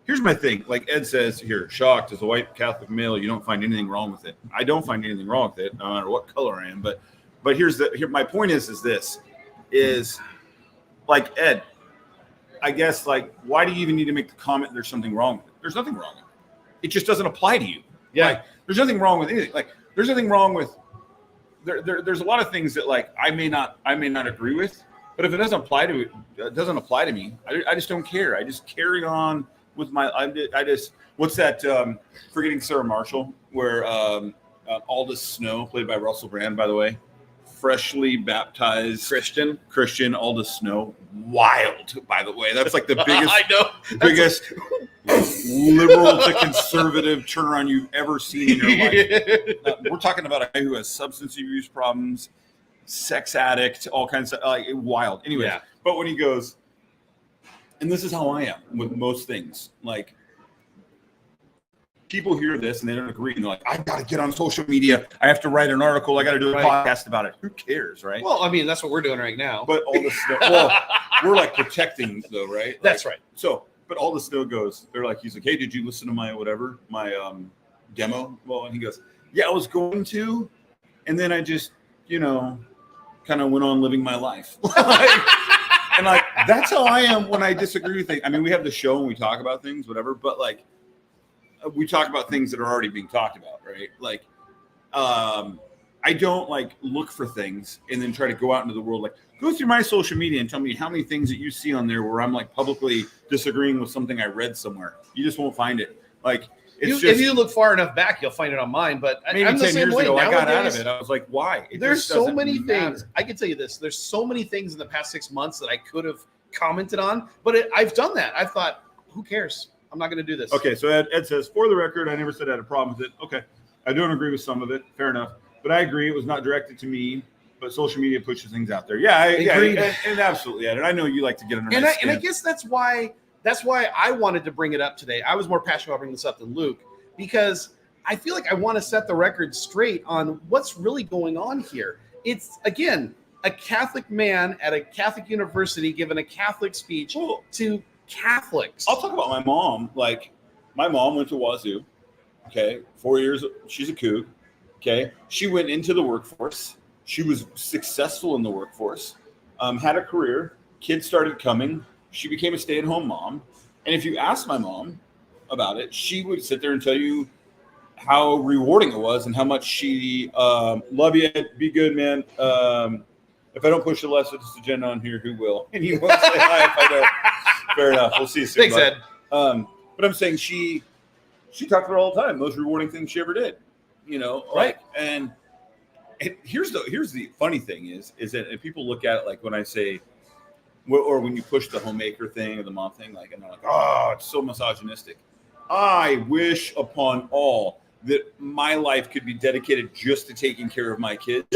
here's my thing. Like Ed says here, shocked as a white Catholic male, you don't find anything wrong with it. I don't find anything wrong with it, no matter what color I am. But here my point is like Ed, I guess, like, why do you even need to make the comment there's something wrong with it? There's nothing wrong with it. It just doesn't apply to you. Yeah. Like, there's nothing wrong with anything. Like, there's nothing wrong with there's a lot of things that like I may not agree with, but if it doesn't apply to me, I just don't care. I just carry on with my I just what's that Forgetting Sarah Marshall, where Aldous Snow, played by Russell Brand, by the way, freshly baptized Christian Aldous Snow. Wild, by the way. That's like the biggest, I know. biggest liberal to conservative turnaround you've ever seen in your life. We're talking about a guy who has substance abuse problems, sex addict, all kinds of like wild. Anyway, Yeah. But when he goes, and this is how I am with most things, like people hear this and they don't agree, and they're like, I got to get on social media. I have to write an article. I got to do a podcast about it. Who cares, right? Well, I mean, that's what we're doing right now. But all the snow, well, we're like protecting though, right? Like, That's right. So, but all the snow goes, they're like, he's like, hey, did you listen to my whatever, my demo? Well, and he goes, yeah, I was going to, and then I just, kind of went on living my life. And like, that's how I am when I disagree with things. I mean, we have the show and we talk about things, whatever, but like, we talk about things that are already being talked about, right? Like, I don't like look for things and then try to go out into the world, like go through my social media and tell me how many things that you see on there where I'm like publicly disagreeing with something I read somewhere. You just won't find it. Like, it's if you look far enough back, you'll find it on mine. But maybe I'm the 10 same years way. ago, I got out Nowadays, of it. I was like, why? There's so many matter. things. I can tell you this. There's so many things in the past 6 months that I could have commented on, but I've done that. I've thought, who cares? I'm not going to do this. Okay, so Ed says, for the record, I never said I had a problem with it. Okay, I don't agree with some of it. Fair enough. But I agree it was not directed to me, but social media pushes things out there. Yeah, and absolutely, Ed. And I know you like to get under my skin. And I guess that's why I wanted to bring it up today. I was more passionate about bringing this up than Luke, because I feel like I want to set the record straight on what's really going on here. It's, again, a Catholic man at a Catholic university giving a Catholic speech to Catholics. I'll talk about my mom. Like, my mom went to Wazoo. Okay, 4 years. She's a kook. Okay, she went into the workforce. She was successful in the workforce. Had a career. Kids started coming. She became a stay-at-home mom. And if you ask my mom about it, she would sit there and tell you how rewarding it was and how much she love you. Be good, man. If I don't push the leftist agenda on here, who will? And he won't say hi if I don't. Fair enough. We'll see you soon. Thanks, Ed. But I'm saying she talked about it all the time. Most rewarding thing she ever did. Right. And here's the funny thing is that if people look at it like when I say, or when you push the homemaker thing or the mom thing, like, and they're like, oh, it's so misogynistic. I wish upon all that my life could be dedicated just to taking care of my kids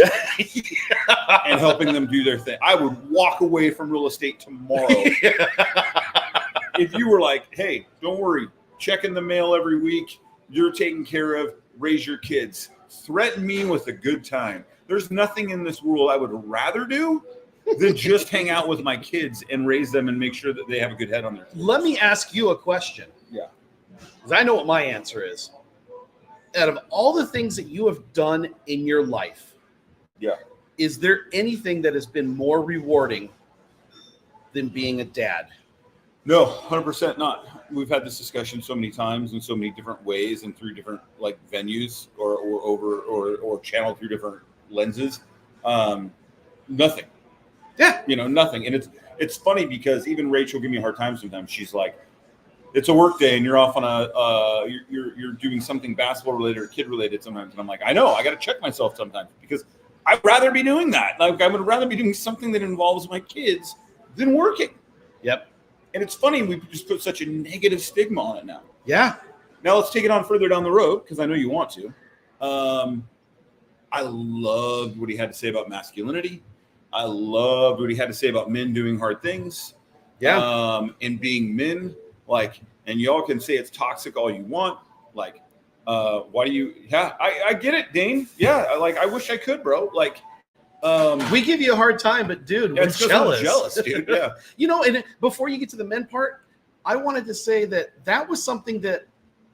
and helping them do their thing. I would walk away from real estate tomorrow. If you were like, hey, don't worry, check in the mail every week, you're taken care of, raise your kids, threaten me with a good time. There's nothing in this world I would rather do than just hang out with my kids and raise them and make sure that they have a good head on their kids. Let me ask you a question. Yeah. Because I know what my answer is. Out of all the things that you have done in your life, is there anything that has been more rewarding than being a dad? No, 100% not. We've had this discussion so many times in so many different ways and through different like venues or channeled through different lenses. Nothing. Yeah. Nothing. And it's funny because even Rachel give me a hard time sometimes. She's like, it's a work day and you're off on you're doing something basketball related or kid related sometimes. And I'm like, I know, I got to check myself sometimes because I'd rather be doing that. Like, I would rather be doing something that involves my kids than working. Yep. And it's funny, we just put such a negative stigma on it now. Yeah. Now let's take it on further down the road because I know you want to. I loved what he had to say about masculinity. I loved what he had to say about men doing hard things. Yeah. And being men, like, and y'all can say it's toxic all you want. Like, why do you? Yeah, I get it, Dane. Yeah, I wish I could, bro. Like, we give you a hard time, but dude, we're jealous. I'm jealous, dude. Yeah. And before you get to the men part, I wanted to say that was something that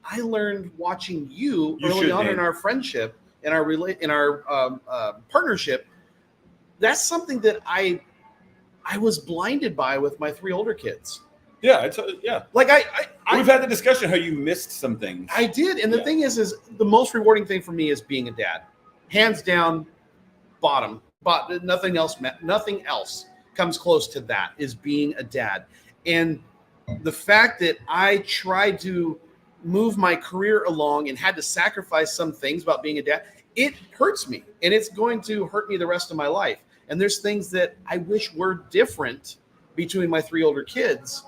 I learned watching you early on in our friendship, in our partnership. That's something that I was blinded by with my 3 older kids. Yeah, Like we've had the discussion how you missed some things. I did, and the thing is the most rewarding thing for me is being a dad, hands down, bottom. But nothing else comes close to that, is being a dad. And the fact that I tried to move my career along and had to sacrifice some things about being a dad, it hurts me, and it's going to hurt me the rest of my life. And there's things that I wish were different between my 3 older kids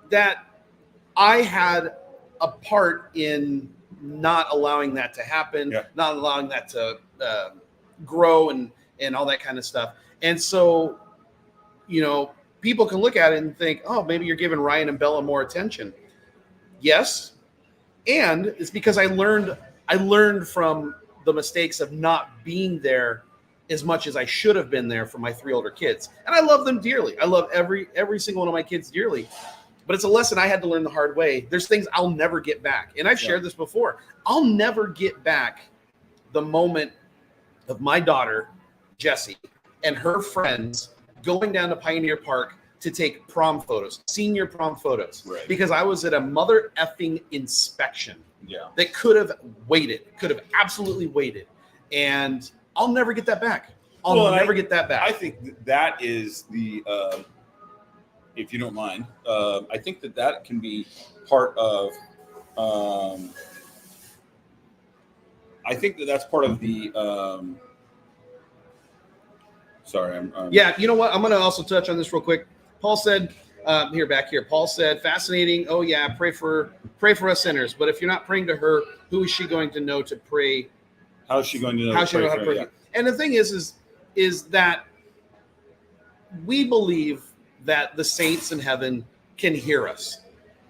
that I had a part in not allowing that to happen, not allowing that to grow and all that kind of stuff. And so, people can look at it and think, oh, maybe you're giving Ryan and Bella more attention. Yes. And it's because I learned from the mistakes of not being there as much as I should have been there for my 3 older kids. And I love them dearly. I love every single one of my kids dearly. But it's a lesson I had to learn the hard way. There's things I'll never get back. And I've shared this before. I'll never get back the moment of my daughter, Jessie, and her friends going down to Pioneer Park to take prom photos, senior prom photos, because I was at a mother effing inspection that could have absolutely waited. And I'll never get that back. I'll never get that back. I think that is the, if you don't mind, I think that can be part of, I think that's part of the, sorry. Yeah, you know what? I'm going to also touch on this real quick. Paul said, back here, Paul said, fascinating. Oh yeah, pray for us sinners. But if you're not praying to her, who is she going to know to pray? How is she going to know? How she know how to pray? Yeah. And the thing is that we believe that the saints in heaven can hear us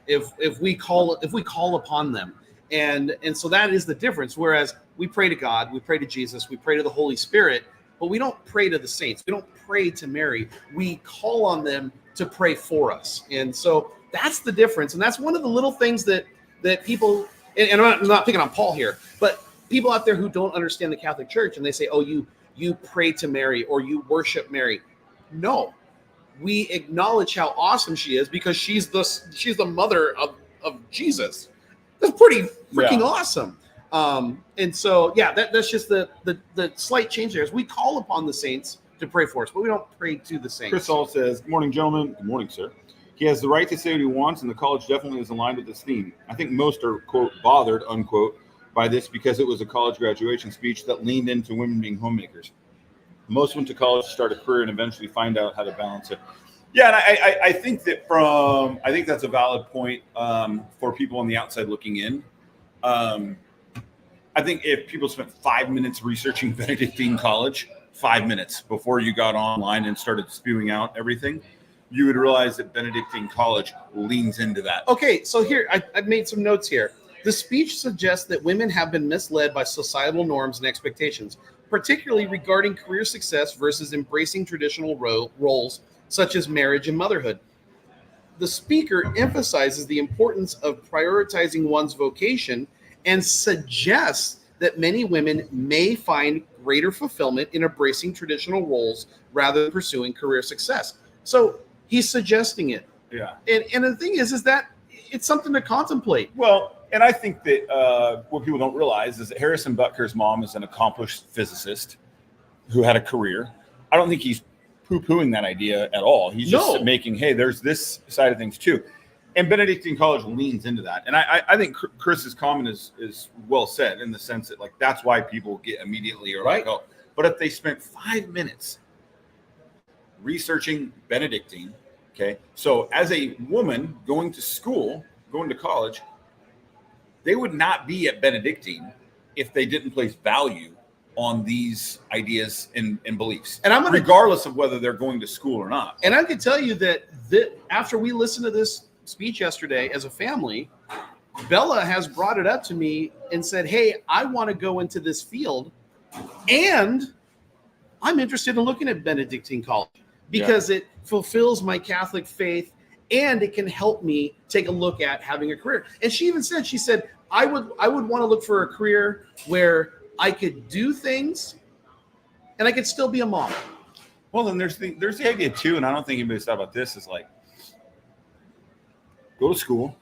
if we call upon them. And so that is the difference. Whereas we pray to God, we pray to Jesus, we pray to the Holy Spirit, but we don't pray to the saints. We don't pray to Mary. We call on them to pray for us. And so that's the difference. And that's one of the little things that people, and I'm not picking on Paul here, but people out there who don't understand the Catholic Church, and they say, oh, you pray to Mary or you worship Mary. No, we acknowledge how awesome she is because she's the mother of Jesus. That's pretty freaking awesome. And so, that's just the slight change there is we call upon the saints to pray for us, but we don't pray to the saints. Chris Hall says, good morning, gentlemen. Good morning, sir. He has the right to say what he wants, and the college definitely is aligned with this theme. I think most are, quote, bothered, unquote, by this because it was a college graduation speech that leaned into women being homemakers. Most went to college to start a career and eventually find out how to balance it. Yeah, and I think that's a valid point for people on the outside looking in. I think if people spent 5 minutes researching Benedictine College, 5 minutes before you got online and started spewing out everything, you would realize that Benedictine College leans into that. Okay, so here, I've made some notes here. The speech suggests that women have been misled by societal norms and expectations, particularly regarding career success versus embracing traditional roles such as marriage and motherhood. The speaker emphasizes the importance of prioritizing one's vocation and suggests that many women may find greater fulfillment in embracing traditional roles rather than pursuing career success. So he's suggesting it. Yeah. And the thing is that it's something to contemplate. Well, and I think that what people don't realize is that Harrison Butker's mom is an accomplished physicist who had a career. I don't think he's poo-pooing that idea at all. He's just making, hey, there's this side of things too. And Benedictine College leans into that. And I think Chris's comment is well said in the sense that, like, that's why people get immediately or like, oh. But if they spent 5 minutes researching Benedictine, okay, so as a woman going to school, going to college, they would not be at Benedictine if they didn't place value on these ideas and beliefs, and regardless of whether they're going to school or not. And I can tell you that after we listened to this speech yesterday as a family, Bella has brought it up to me and said, hey, I want to go into this field and I'm interested in looking at Benedictine College because it fulfills my Catholic faith and it can help me take a look at having a career. And she even said, I would want to look for a career where I could do things and I could still be a mom. Well, then there's the idea too, and I don't think anybody's thought about this, is like, go to school,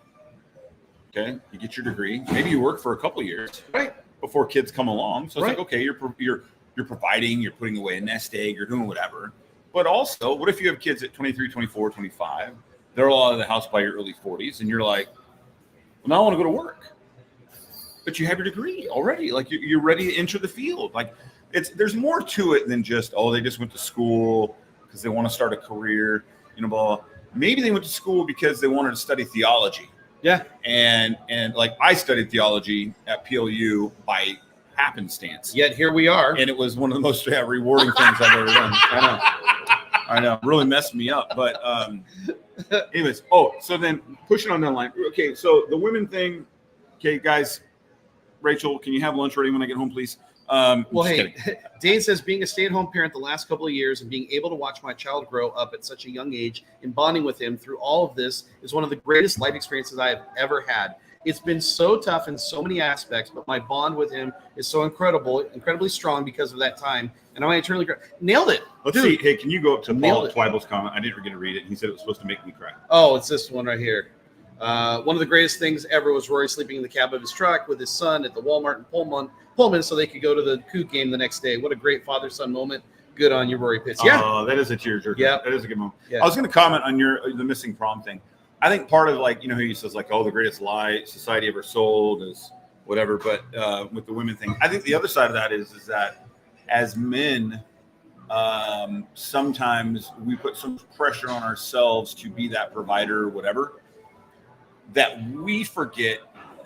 okay, you get your degree, maybe you work for a couple of years, right, before kids come along. So it's like, okay, you're providing, you're putting away a nest egg, you're doing whatever. But also, what if you have kids at 23, 24, 25, they're all out of the house by your early 40s, and you're like, well, now I want to go to work. but you have your degree already. Like you're ready to enter the field. Like there's more to it than just, they just went to school because they want to start a career, blah. Maybe they went to school because they wanted to study theology. Yeah. And like I studied theology at PLU by happenstance. Yet here we are. And it was one of the most rewarding things I've ever done. I know. Really messed me up. But anyways, so then pushing on that line. Okay, so the women thing. Okay, guys, Rachel, can you have lunch ready when I get home, please? Well, hey, Dane says, being a stay-at-home parent the last couple of years and being able to watch my child grow up at such a young age and bonding with him through all of this is one of the greatest life experiences I have ever had. It's been so tough in so many aspects, but my bond with him is so incredibly strong because of that time. And I'm eternally nailed it. Let's see. Hey, can you go up to Paul Twible's comment? I didn't get to read it. He said it was supposed to make me cry. Oh, it's this one right here. One of the greatest things ever was Rory sleeping in the cab of his truck with his son at the Walmart in Pullman so they could go to the Coug game the next day. What a great father-son moment. Good on you, Rory Pitts. Yeah. Oh, that is a tearjerker. Yeah. That is a good moment. Yeah. I was going to comment on the missing prom thing. I think part of how he says the greatest lie society ever sold is whatever, but with the women thing, I think the other side of that is that as men, sometimes we put some pressure on ourselves to be that provider or whatever, that we forget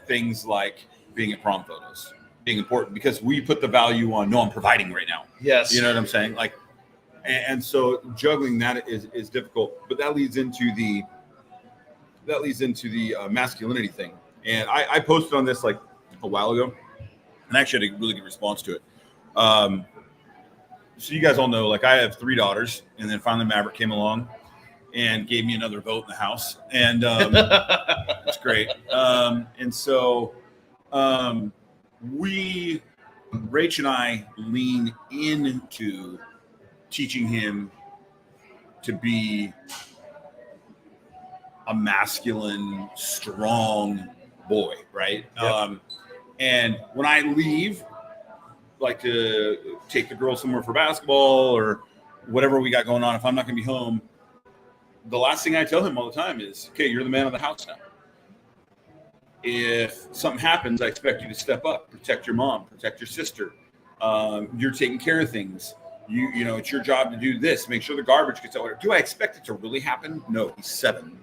things like being at prom photos being important because we put the value on, no, I'm providing right now. Yes. You know what I'm saying? And so juggling that is difficult, but that leads into the masculinity thing. And I posted on this a while ago and actually had a really good response to it. So you guys all know, I have 3 daughters, and then finally Maverick came along and gave me another vote in the house. And it's great. And so Rach and I lean into teaching him to be a masculine, strong boy, right? Yep. And when I leave, to take the girls somewhere for basketball or whatever we got going on, if I'm not going to be home, the last thing I tell him all the time is, okay, you're the man of the house now. If something happens, I expect you to step up, protect your mom, protect your sister. You're taking care of things. You know, it's your job to do this. Make sure the garbage gets out. Do I expect it to really happen? No, he's 7.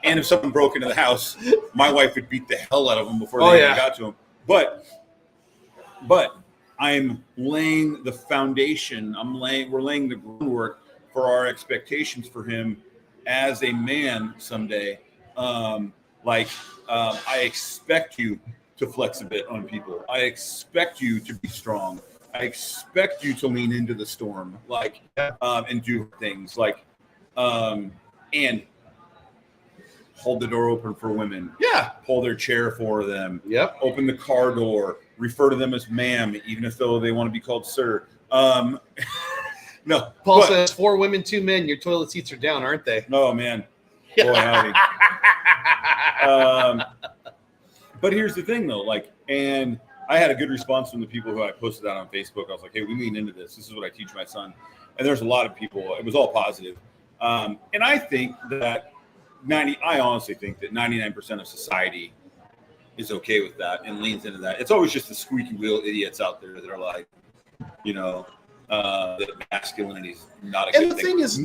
And if something broke into the house, my wife would beat the hell out of him before they even got to him. But I'm laying the foundation. We're laying the groundwork for our expectations for him as a man someday. I expect you to flex a bit on people. I expect you to be strong. I expect you to lean into the storm, and do things and hold the door open for women. Yeah. Pull their chair for them. Yep. Open the car door. Refer to them as ma'am, even if they want to be called sir. No. Paul says 4 women, 2 men. Your toilet seats are down, aren't they? No, man. Boy, howdy. But here's the thing, though. And I had a good response from the people who I posted that on Facebook. I was like, hey, we lean into this. This is what I teach my son. And there's a lot of people. It was all positive. And I think that I honestly think that 99% of society is okay with that and leans into that. It's always just the squeaky wheel idiots out there that are that masculinity is not a good thing. And the thing is,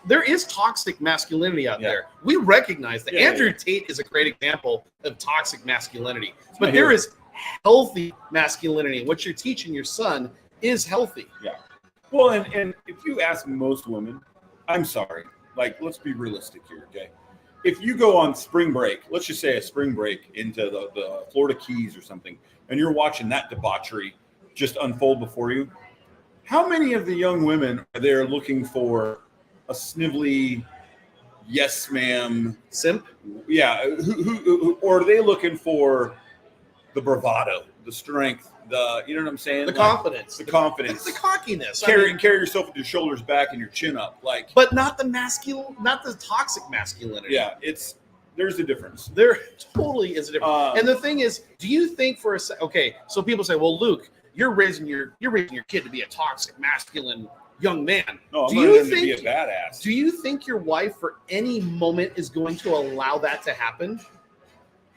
there is toxic masculinity out there. We recognize that. Andrew Tate is a great example of toxic masculinity. But there is healthy masculinity. What you're teaching your son is healthy. Yeah. Well, and if you ask most women, I'm sorry, let's be realistic here, okay? If you go on spring break, let's just say a spring break into the Florida Keys or something, and you're watching that debauchery just unfold before you, how many of the young women are there looking for a snivelly, yes, ma'am, simp? Yeah. Who or are they looking for the bravado, the strength, you know what I'm saying? The confidence. The confidence. The cockiness. Carry yourself with your shoulders back and your chin up. But not the toxic masculinity. Yeah, there's a difference. There totally is a difference. And the thing is, do you think so people say, well, Luke, you're raising your kid to be a toxic masculine young man. No, I'm do learning you him to be a badass. Do you think your wife for any moment is going to allow that to happen?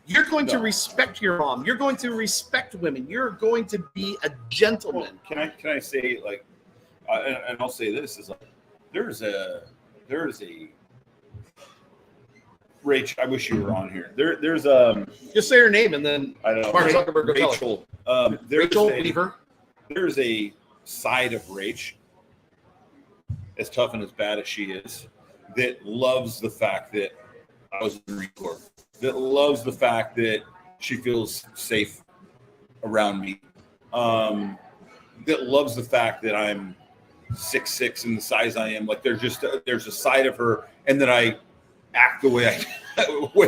You're going to respect your mom. You're going to respect women. You're going to be a gentleman. Well, can I say, like, and I'll say this is like, there's a Rach. I wish you were on here. There's just say her name and then I don't know. Mark Zuckerberg will tell Rachel. her. Rachel Weaver. There's a side of Rach, as tough and as bad as she is, that loves the fact that I was in the Marine Corps. That loves the fact that she feels safe around me. That loves the fact that I'm 6'6" and the size I am. Like there's a side of her, and that I act the way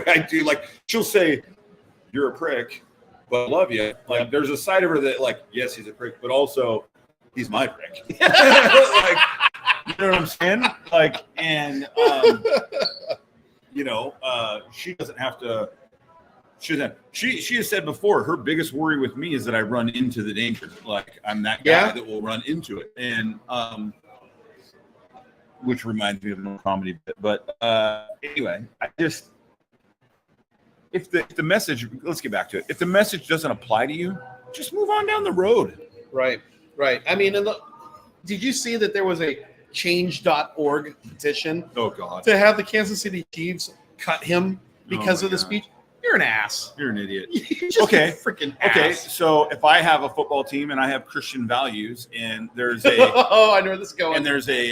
I do. Like she'll say, "You're a prick, but I love you." Like there's a side of her that, like, yes, he's a prick, but also he's my prick. Like, you know what I'm saying? Like, and she doesn't have to. She has said before, her biggest worry with me is that I run into the danger. Like I'm that guy that will run into it, and which reminds me of a comedy bit. But anyway, I just if the message, let's get back to it. If the message doesn't apply to you, just move on down the road. Right. I mean, did you see that there was a change.org petition? Oh God! To have the Kansas City Chiefs cut him because of the speech. You're an ass. You're an idiot. You're just a freaking ass. Okay, so if I have a football team and I have Christian values, and there's a oh, I know where this is going. And there's a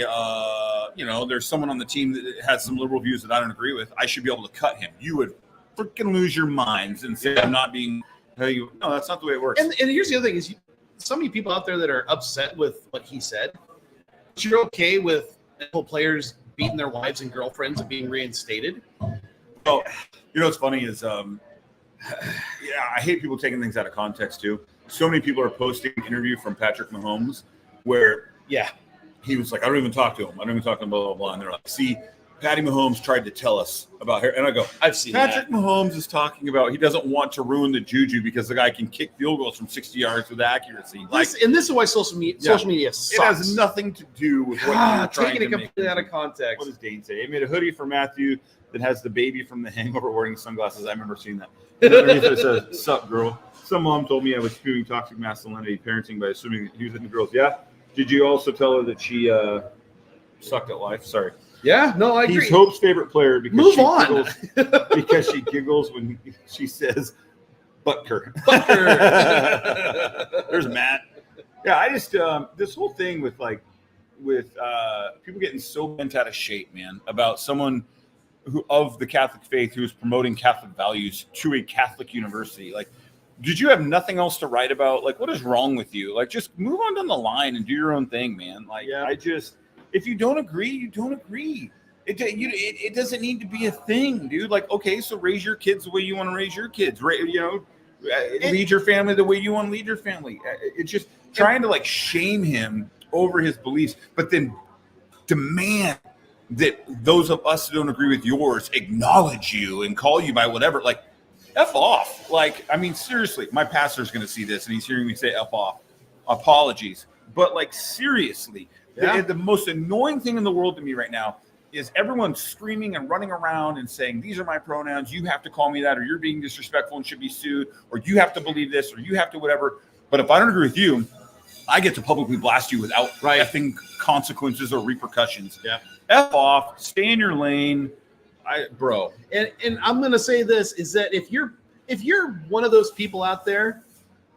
there's someone on the team that has some liberal views that I don't agree with, I should be able to cut him. You would freaking lose your minds and say I'm not being. No, that's not the way it works. And here's the other thing: is so many people out there that are upset with what he said. But you're okay with NFL players beating their wives and girlfriends and being reinstated? Well, you know what's funny is, I hate people taking things out of context too. So many people are posting an interview from Patrick Mahomes where, he was like, I don't even talk to him. I don't even talk to him, blah, blah, blah. And they're like, see, Patty Mahomes tried to tell us about her. And I go, I've seen Patrick Mahomes is talking about he doesn't want to ruin the juju because the guy can kick field goals from 60 yards with accuracy. This is why social media sucks. It has nothing to do with what you're trying taking to it completely out of context. What does Dane say? He made a hoodie for Matthew that has the baby from The Hangover wearing sunglasses. I remember seeing that. And underneath it says, "Sup, girl." Some mom told me I was spewing toxic masculinity parenting by assuming he was into girls. Yeah. Did you also tell her that she sucked at life? Sorry. Yeah. No, I agree. He's Hope's favorite player because Move on. Because she giggles when she says Butker. There's Matt. Yeah, I just this whole thing with people getting so bent out of shape, man, about someone who of the Catholic faith who is promoting Catholic values to a Catholic university. Like, did you have nothing else to write about? Like, what is wrong with you? Like, just move on down the line and do your own thing, man. Like, if you don't agree, you don't agree. It doesn't need to be a thing, dude. Like, okay, so raise your kids the way you want to raise your kids. Lead your family the way you want to lead your family. It's just trying to like shame him over his beliefs, but then demand that those of us who don't agree with yours acknowledge you and call you by whatever. Like, F off. Like, I mean, seriously, my pastor's going to see this and he's hearing me say F off. Apologies. But like, seriously, the most annoying thing in the world to me right now is everyone screaming and running around and saying, these are my pronouns. You have to call me that, or you're being disrespectful and should be sued, or you have to believe this, or you have to whatever. But if I don't agree with you, I get to publicly blast you without effing consequences or repercussions. Yeah. F off, stay in your lane. Bro. And I'm going to say this is that if you're one of those people out there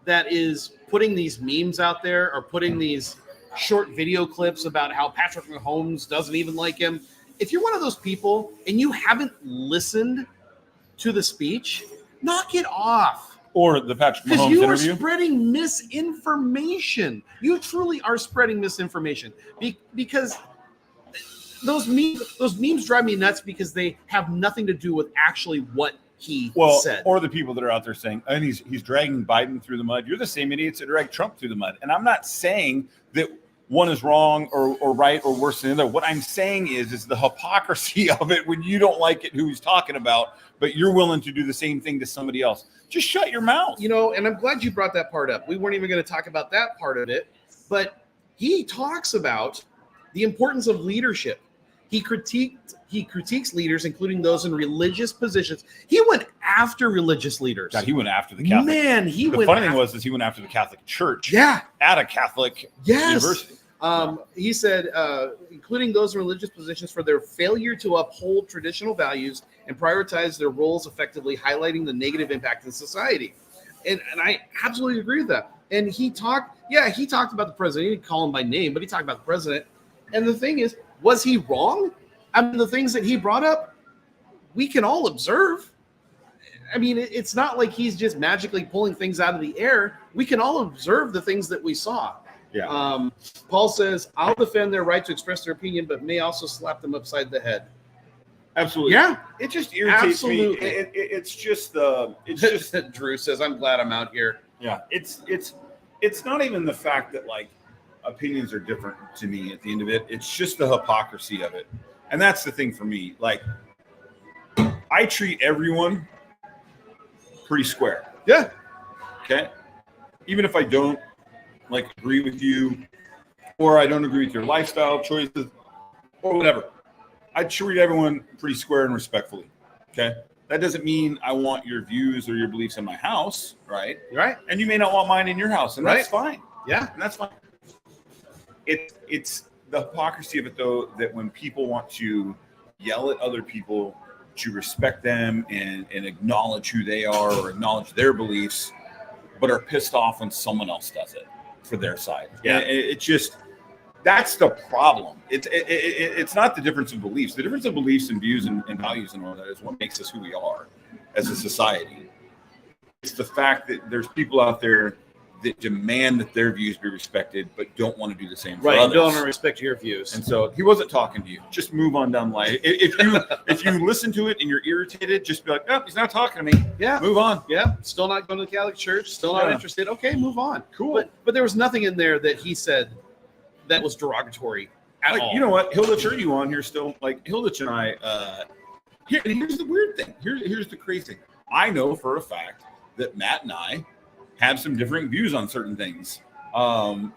that is putting these memes out there or putting these short video clips about how Patrick Mahomes doesn't even like him, if you're one of those people and you haven't listened to the speech, knock it off. Or the Patrick Mahomes interview. Because you are spreading misinformation. You truly are spreading misinformation because those memes drive me nuts because they have nothing to do with actually what he said. Or the people that are out there saying, and he's dragging Biden through the mud. You're the same idiots that drag Trump through the mud. And I'm not saying that one is wrong or right or worse than the other. What I'm saying is the hypocrisy of it when you don't like it who he's talking about, but you're willing to do the same thing to somebody else. Just shut your mouth. And I'm glad you brought that part up. We weren't even going to talk about that part of it, but he talks about The importance of leadership. He critiques leaders, including those in religious positions. He went after religious leaders. God, he went after the Catholic. Man, the funny thing was he went after the Catholic Church. Yeah. At a Catholic university. He said, including those in religious positions, for their failure to uphold traditional values and prioritize their roles effectively, highlighting the negative impact in society. And I absolutely agree with that. And he talked about the president. He didn't call him by name, but he talked about the president. And the thing is, was he wrong? I mean, the things that he brought up, we can all observe. I mean, it's not like he's just magically pulling things out of the air. We can all observe the things that we saw. Yeah. Paul says, I'll defend their right to express their opinion, but may also slap them upside the head. Absolutely. Yeah. It just irritates me. Absolutely. It's just Drew says, I'm glad I'm out here. Yeah. It's not even the fact that like opinions are different to me at the end of it. It's just the hypocrisy of it. And that's the thing for me. Like, I treat everyone pretty square. Yeah. Okay. Even if I don't like agree with you, or I don't agree with your lifestyle choices, or whatever, I treat everyone pretty square and respectfully. Okay. That doesn't mean I want your views or your beliefs in my house, right? Right. And you may not want mine in your house, and that's fine. Yeah. And that's fine. It's the hypocrisy of it, though, that when people want to yell at other people to respect them and acknowledge who they are or acknowledge their beliefs, but are pissed off when someone else does it for their side. Yeah. And it just, that's the problem. It's not the difference of beliefs. The difference of beliefs and views and values and all that is what makes us who we are as a society. It's the fact that there's people out there that demand that their views be respected, but don't want to do the same for others. Don't want to respect your views. And so he wasn't talking to you. Just move on down the line. If you listen to it and you're irritated, just be like, oh, he's not talking to me. Yeah. Move on. Yeah. Still not going to the Catholic Church. Still not interested. Okay, move on. Cool. But there was nothing in there that he said that was derogatory at all. You know what? Hilditch, are you on here still? Like, Hilditch and I, here's the weird thing. Here's the crazy thing. I know for a fact that Matt and I have some differing views on certain things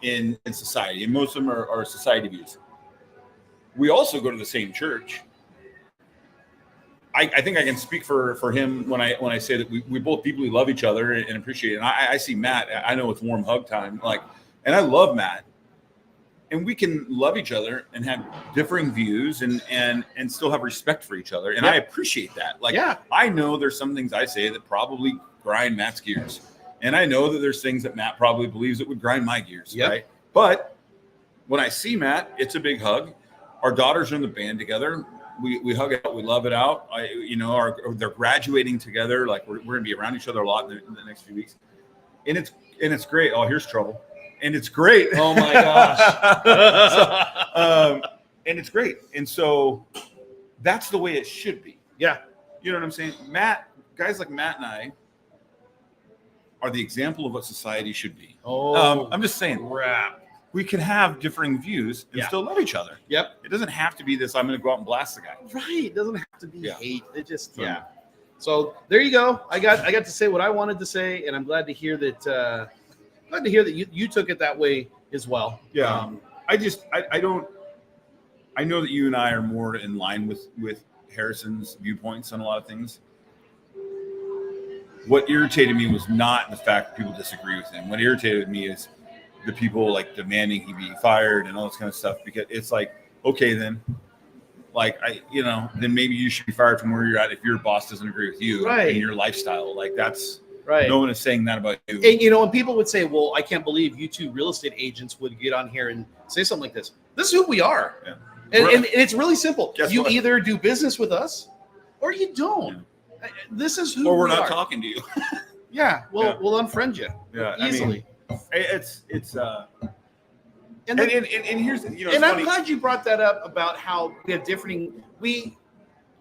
in society, and most of them are society views. We also go to the same church. I think I can speak for him when I say that we both deeply love each other and appreciate it. And I see Matt. I know it's warm hug time. And I love Matt. And we can love each other and have differing views and still have respect for each other. And I appreciate that. I know there's some things I say that probably grind Matt's gears. And I know that there's things that Matt probably believes that would grind my gears, right? But when I see Matt, it's a big hug. Our daughters are in the band together. We hug it out. We love it out. They're graduating together. Like we're going to be around each other a lot in the next few weeks. And it's great. Oh, here's trouble. And it's great. Oh my gosh. And it's great. And so that's the way it should be. Yeah. You know what I'm saying? Guys like Matt and I are the example of what society should be. I'm just saying, we can have differing views and still love each other. Yep. It doesn't have to be this, I'm going to go out and blast the guy. Right. It doesn't have to be hate. It just, So there you go. I got to say what I wanted to say, and I'm glad to hear that you took it that way as well. Yeah. I know that you and I are more in line with Harrison's viewpoints on a lot of things. What irritated me was not the fact that people disagree with him. What irritated me is the people like demanding he be fired and all this kind of stuff, because it's like, okay, then then maybe you should be fired from where you're at if your boss doesn't agree with you and your lifestyle. Like that's right. No one is saying that about you. And and people would say, well, I can't believe you two real estate agents would get on here and say something like this. This is who we are. Yeah. And it's really simple. You either do business with us or you don't. Yeah. This is who or we're we not are. talking to you. We'll unfriend you. Yeah, easily. It's and here's and funny. I'm glad you brought that up about how we have differing. Rory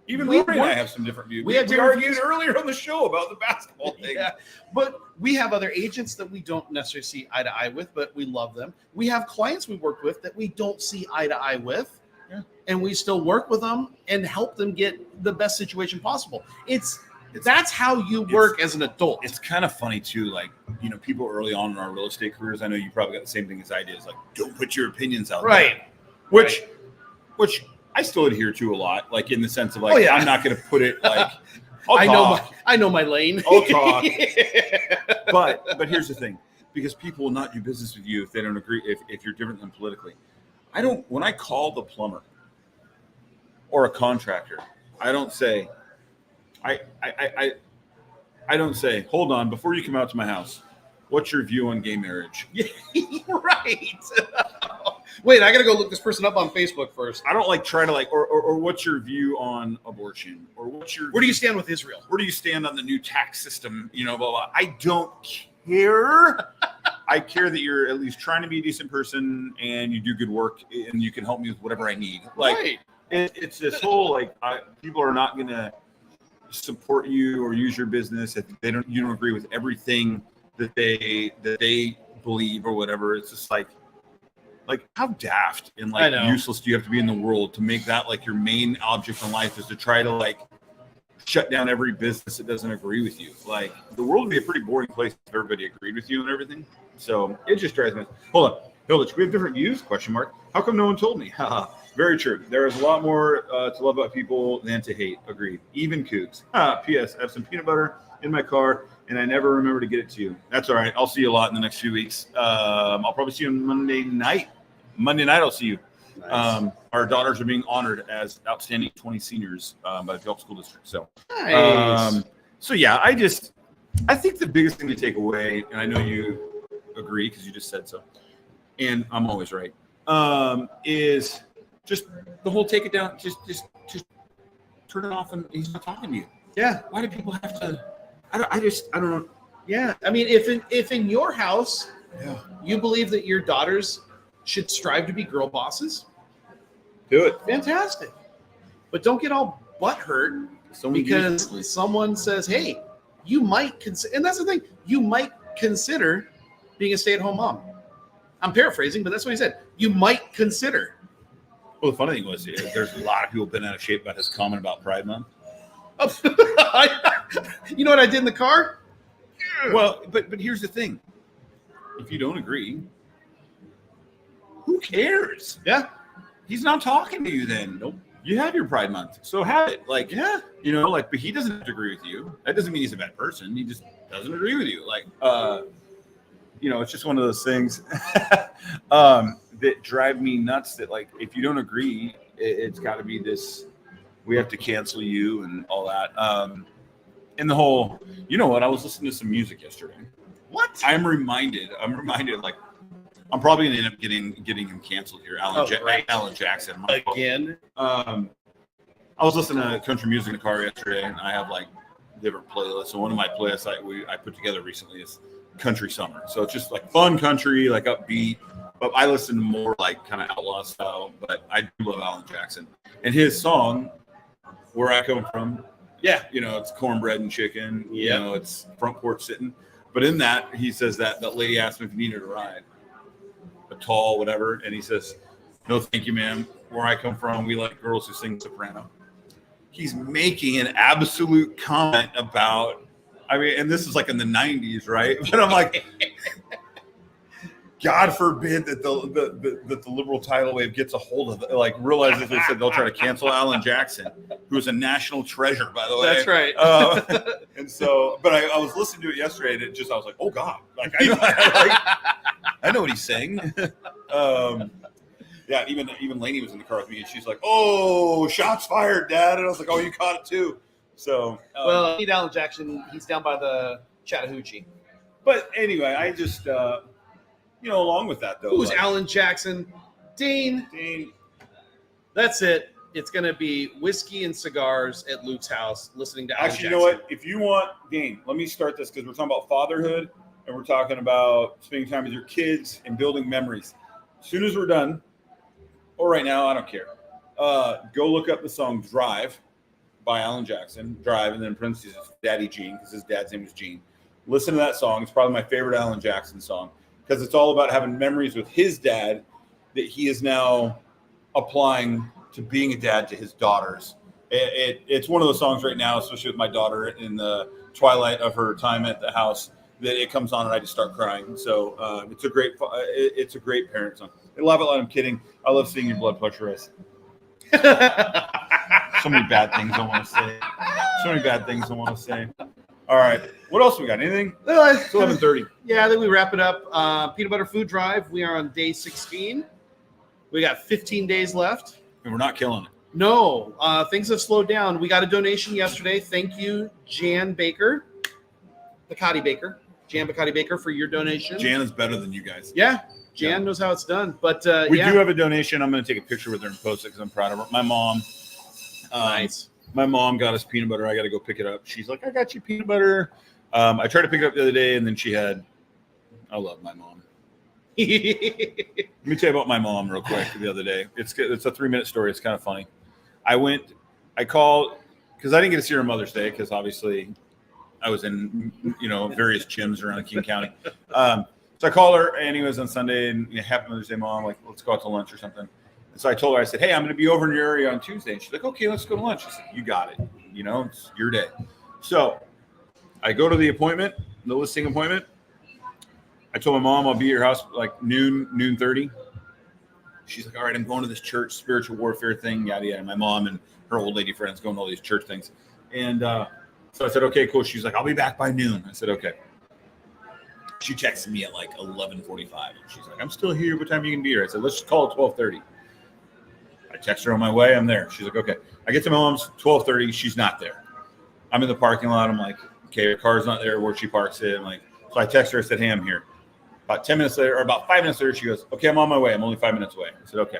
and I have some different views. We argued earlier on the show about the basketball thing. Yeah, but we have other agents that we don't necessarily see eye to eye with, but we love them. We have clients we work with that we don't see eye to eye with, and we still work with them and help them get the best situation possible. That's how you work as an adult. It's kind of funny too, people early on in our real estate careers. I know you probably got the same thing as I did. It's like, don't put your opinions out there. which I still adhere to a lot, like in the sense of like, Oh, yeah. I'm not going to put it like, I know my lane. I'll talk. But here's the thing, because people will not do business with you if they don't agree, if you're different than politically. When I call the plumber or a contractor, I don't say, I don't say, hold on, before you come out to my house, what's your view on gay marriage? Right. Wait, I got to go look this person up on Facebook first. I don't like try to like, or what's your view on abortion? Or where do you stand with Israel? Where do you stand on the new tax system? You know, blah, blah. I don't care. I care that you're at least trying to be a decent person and you do good work and you can help me with whatever I need. Like, right. It's this whole, like, people are not going to support you or use your business if you don't agree with everything that they believe or whatever. It's just like how daft and like useless do you have to be in the world to make that like your main object in life is to try to like shut down every business that doesn't agree with you. Like, the world would be a pretty boring place if everybody agreed with you and everything. So it just drives me. Hold on, Hilditch, we have different views? ? How come no one told me? Very true. There is a lot more to love about people than to hate. Agreed. Even kooks. P.S. I have some peanut butter in my car, and I never remember to get it to you. That's all right. I'll see you a lot in the next few weeks. I'll probably see you on Monday night. Monday night, I'll see you. Nice. Our daughters are being honored as outstanding 20 seniors by the Puyallup School District. So, nice. So yeah, I think the biggest thing to take away, and I know you agree because you just said so, and I'm always right, is just the whole take it down. Just turn it off, and he's not talking to you. Yeah. Why do people have to? I don't know. Yeah. I mean, if in your house, you believe that your daughters should strive to be girl bosses, do it. Fantastic. But don't get all butthurt because someone says, hey, you might consider, and that's the thing, you might consider being a stay-at-home mom. I'm paraphrasing, but that's what he said. You might consider. Well, the funny thing was, there's a lot of people been out of shape about his comment about Pride Month. You know what I did in the car? Well, but here's the thing. If you don't agree, who cares? Yeah. He's not talking to you then. Nope. You have your Pride Month. So have it. Like, yeah. You know, like, but he doesn't have to agree with you. That doesn't mean he's a bad person. He just doesn't agree with you. Like, you know, it's just one of those things that drive me nuts that, like, if you don't agree, it's got to be this, we have to cancel you and all that. And the whole, you know what? I was listening to some music yesterday. What? I'm reminded, like, I'm probably going to end up getting him canceled here. Alan Jackson. Again? I was listening to country music in the car yesterday, and I have, like, different playlists. So one of my playlists I put together recently is country summer. So it's just, like, fun country, like, upbeat. But I listen to more, like, kind of outlaw style. But I do love Alan Jackson. And his song, Where I Come From, yeah, you know, it's cornbread and chicken. Yep. You know, it's front porch sitting. But in that, he says that lady asked him if he needed a ride. A tall, whatever, and he says, "No, thank you, ma'am. Where I come from, we like girls who sing soprano." He's making an absolute comment about, I mean, and this is like in the 90s, right? But I'm like, God forbid that the liberal tidal wave gets a hold of it, like realizes they said they'll try to cancel Alan Jackson, who is a national treasure, by the way. That's right. And so, but I was listening to it yesterday, and I was like, oh God, like I know what he's saying. Yeah, even Lainey was in the car with me, and she's like, "Oh, shots fired, Dad!" And I was like, "Oh, you caught it too." So, well, I need Alan Jackson. He's down by the Chattahoochee. But anyway, I just, along with that though, who's like, Alan Jackson? Dean. That's it. It's going to be whiskey and cigars at Luke's house, listening to Alan Jackson. You know what? If you want, Dean, let me start this because we're talking about fatherhood and we're talking about spending time with your kids and building memories. As soon as we're done, or right now, I don't care. Go look up the song Drive by Alan Jackson. Drive, and then in parentheses, Daddy Gene, because his dad's name was Gene. Listen to that song. It's probably my favorite Alan Jackson song because it's all about having memories with his dad that he is now applying to being a dad to his daughters. It's one of those songs right now, especially with my daughter in the twilight of her time at the house, that it comes on and I just start crying. So it's a great parent song. I love it. I'm kidding. I love seeing your blood pressure rise. So many bad things I want to say. All right. What else we got? Anything? It's 11:30. Yeah, I think we wrap it up. Peanut butter food drive. We are on day 16. We got 15 days left. And we're not killing it. No, things have slowed down. We got a donation yesterday. Thank you, Jan Baker, Jan Bacotti Baker, for your donation. Jan is better than you guys. Yeah, Jan knows how it's done. But we do have a donation. I'm going to take a picture with her and post it because I'm proud of her. My mom. Nice. My mom got us peanut butter. I got to go pick it up. She's like, I got you peanut butter. I tried to pick it up the other day, and then I love my mom. Let me tell you about my mom real quick the other day. It's a 3-minute story. It's kind of funny. I called because I didn't get to see her on Mother's Day because obviously I was in, various gyms around King County. So I called her anyways on Sunday and happy Mother's Day, Mom. Like, let's go out to lunch or something. And so I told her, I said, hey, I'm going to be over in your area on Tuesday. And she's like, okay, let's go to lunch. I said, you got it. It's your day. So I go to the listing appointment. I told my mom I'll be at your house like noon 30. She's like, all right, I'm going to this church spiritual warfare thing, yada, yada. My mom and her old lady friends going to all these church things. And so I said, okay, cool. She's like, I'll be back by noon. I said, okay. She texted me at like 11:45. And she's like, I'm still here. What time are you going to be here? I said, let's just call it 12:30. I text her on my way. I'm there. She's like, okay. I get to my mom's 12:30. She's not there. I'm in the parking lot. I'm like, okay, her car's not there where she parks it. I'm like, so I text her. I said, hey, I'm here. About 10 minutes later, or about 5 minutes later, she goes, okay, I'm on my way. I'm only 5 minutes away. I said, okay.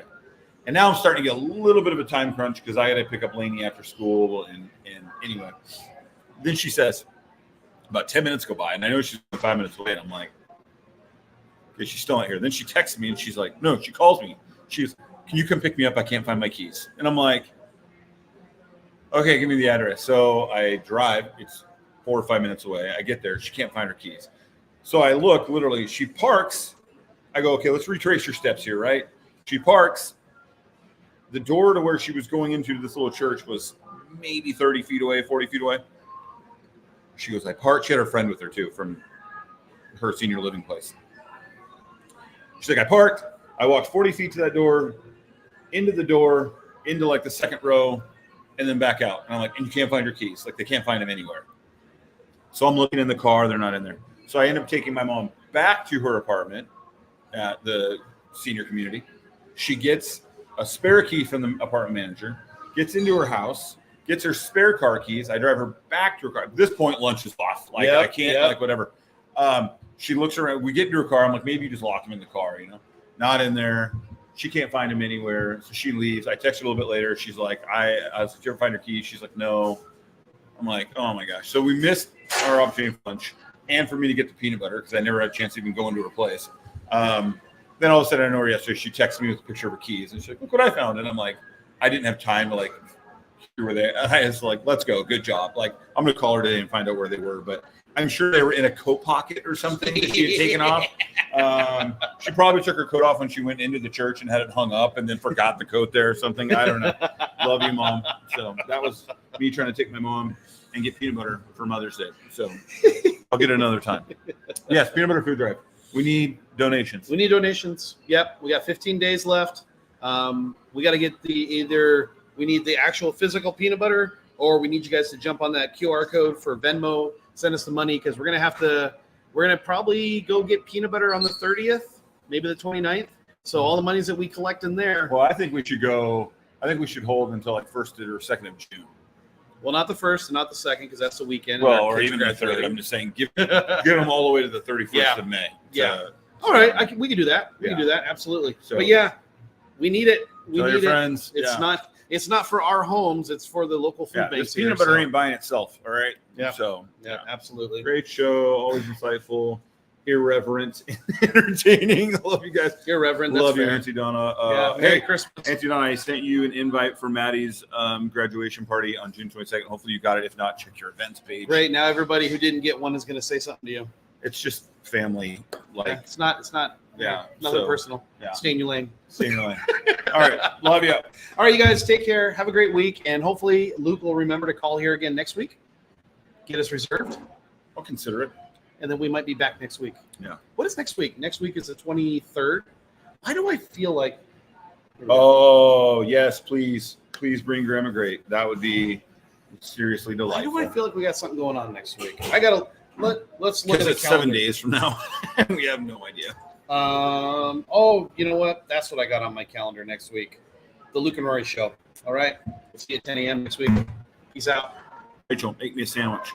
And now I'm starting to get a little bit of a time crunch because I got to pick up Lainey after school. And anyway, then she says, about 10 minutes go by, and I know she's 5 minutes away. And I'm like, okay, she's still not here. Then she texts me, and she's like, no, she calls me. She goes, can you come pick me up? I can't find my keys. And I'm like, okay, give me the address. So I drive. It's 4 or 5 minutes away. I get there. She can't find her keys. So I look, literally, she parks. I go, okay, let's retrace your steps here, right? She parks. The door to where she was going into this little church was maybe 30 feet away, 40 feet away. She goes, I parked. She had her friend with her, too, from her senior living place. She's like, I parked. I walked 40 feet to that door, into like the second row, and then back out. And I'm like, and you can't find your keys. Like, they can't find them anywhere. So I'm looking in the car. They're not in there. So I end up taking my mom back to her apartment at the senior community. She gets a spare key from the apartment manager, gets into her house, gets her spare car keys. I drive her back to her car. At this point, lunch is off. Like, I can't, like, whatever. She looks around. We get into her car. I'm like, maybe you just locked him in the car, Not in there. She can't find him anywhere. So she leaves. I text her a little bit later. She's like, I was like, did you ever find her keys? She's like, no. I'm like, oh, my gosh. So we missed our opportunity for lunch and for me to get the peanut butter because I never had a chance to even go into her place. Then all of a sudden, I know her yesterday, she texted me with a picture of her keys. And she's like, look what I found. And I'm like, I didn't have time to, like, hear where they – I was like, let's go. Good job. Like, I'm going to call her today and find out where they were. But I'm sure they were in a coat pocket or something that she had taken off. She probably took her coat off when she went into the church and had it hung up and then forgot the coat there or something. I don't know. Love you, Mom. So that was me trying to take my mom and get peanut butter for Mother's Day. So I'll get it another time. Yes, peanut butter food drive. We need donations. Yep. We got 15 days left. We got to get we need the actual physical peanut butter, or we need you guys to jump on that QR code for Venmo, send us the money, because we're going to probably go get peanut butter on the 30th, maybe the 29th. So all the monies that we collect in there. Well, I think we should hold until like 1st or 2nd of June. Well, not the 1st and not the 2nd, because that's the weekend. Well, or even the 3rd. I'm just saying, give them all the way to the 31st of May. Yeah. All right. We can do that. We can do that. Absolutely. So, but yeah, we need it. We need your friends. It's not for our homes. It's for the local food banks. This peanut butter ain't buying itself. All right. Yeah. So yeah, absolutely. Great show. Always insightful, irreverent, entertaining. I love you guys. Irreverent. Love you, Auntie Donna. Merry Christmas. Auntie Donna, I sent you an invite for Maddie's graduation party on June 22nd. Hopefully you got it. If not, check your events page. Great. Now everybody who didn't get one is going to say something to you. It's just family. It's not. Nothing personal. Yeah. Stay in your lane. All right. Love you. All right, you guys, take care. Have a great week. And hopefully Luke will remember to call here again next week. Get us reserved. I'll consider it. and then we might be back next week. Yeah. What is next week? Next week is the 23rd. Why do I feel like? Oh yes, please bring Grandma Great. That would be seriously delightful. Why do I feel like we got something going on next week? I gotta let's look at Because the it's calendar. 7 days from now. We have no idea. Oh, you know what? That's what I got on my calendar next week. The Luke and Rory show. All right. We'll see you at 10 a.m. next week. Peace out. Rachel, make me a sandwich.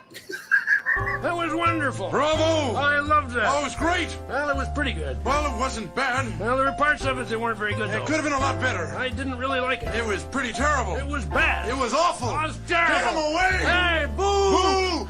That was wonderful. Bravo! I loved that. Oh, it was great. Well, it was pretty good. Well, it wasn't bad. Well, there were parts of it that weren't very good, It though. could have been a lot better. I didn't really like it. It was pretty terrible. It was bad. It was awful. It was terrible. Get him away! Hey, boo! Boo!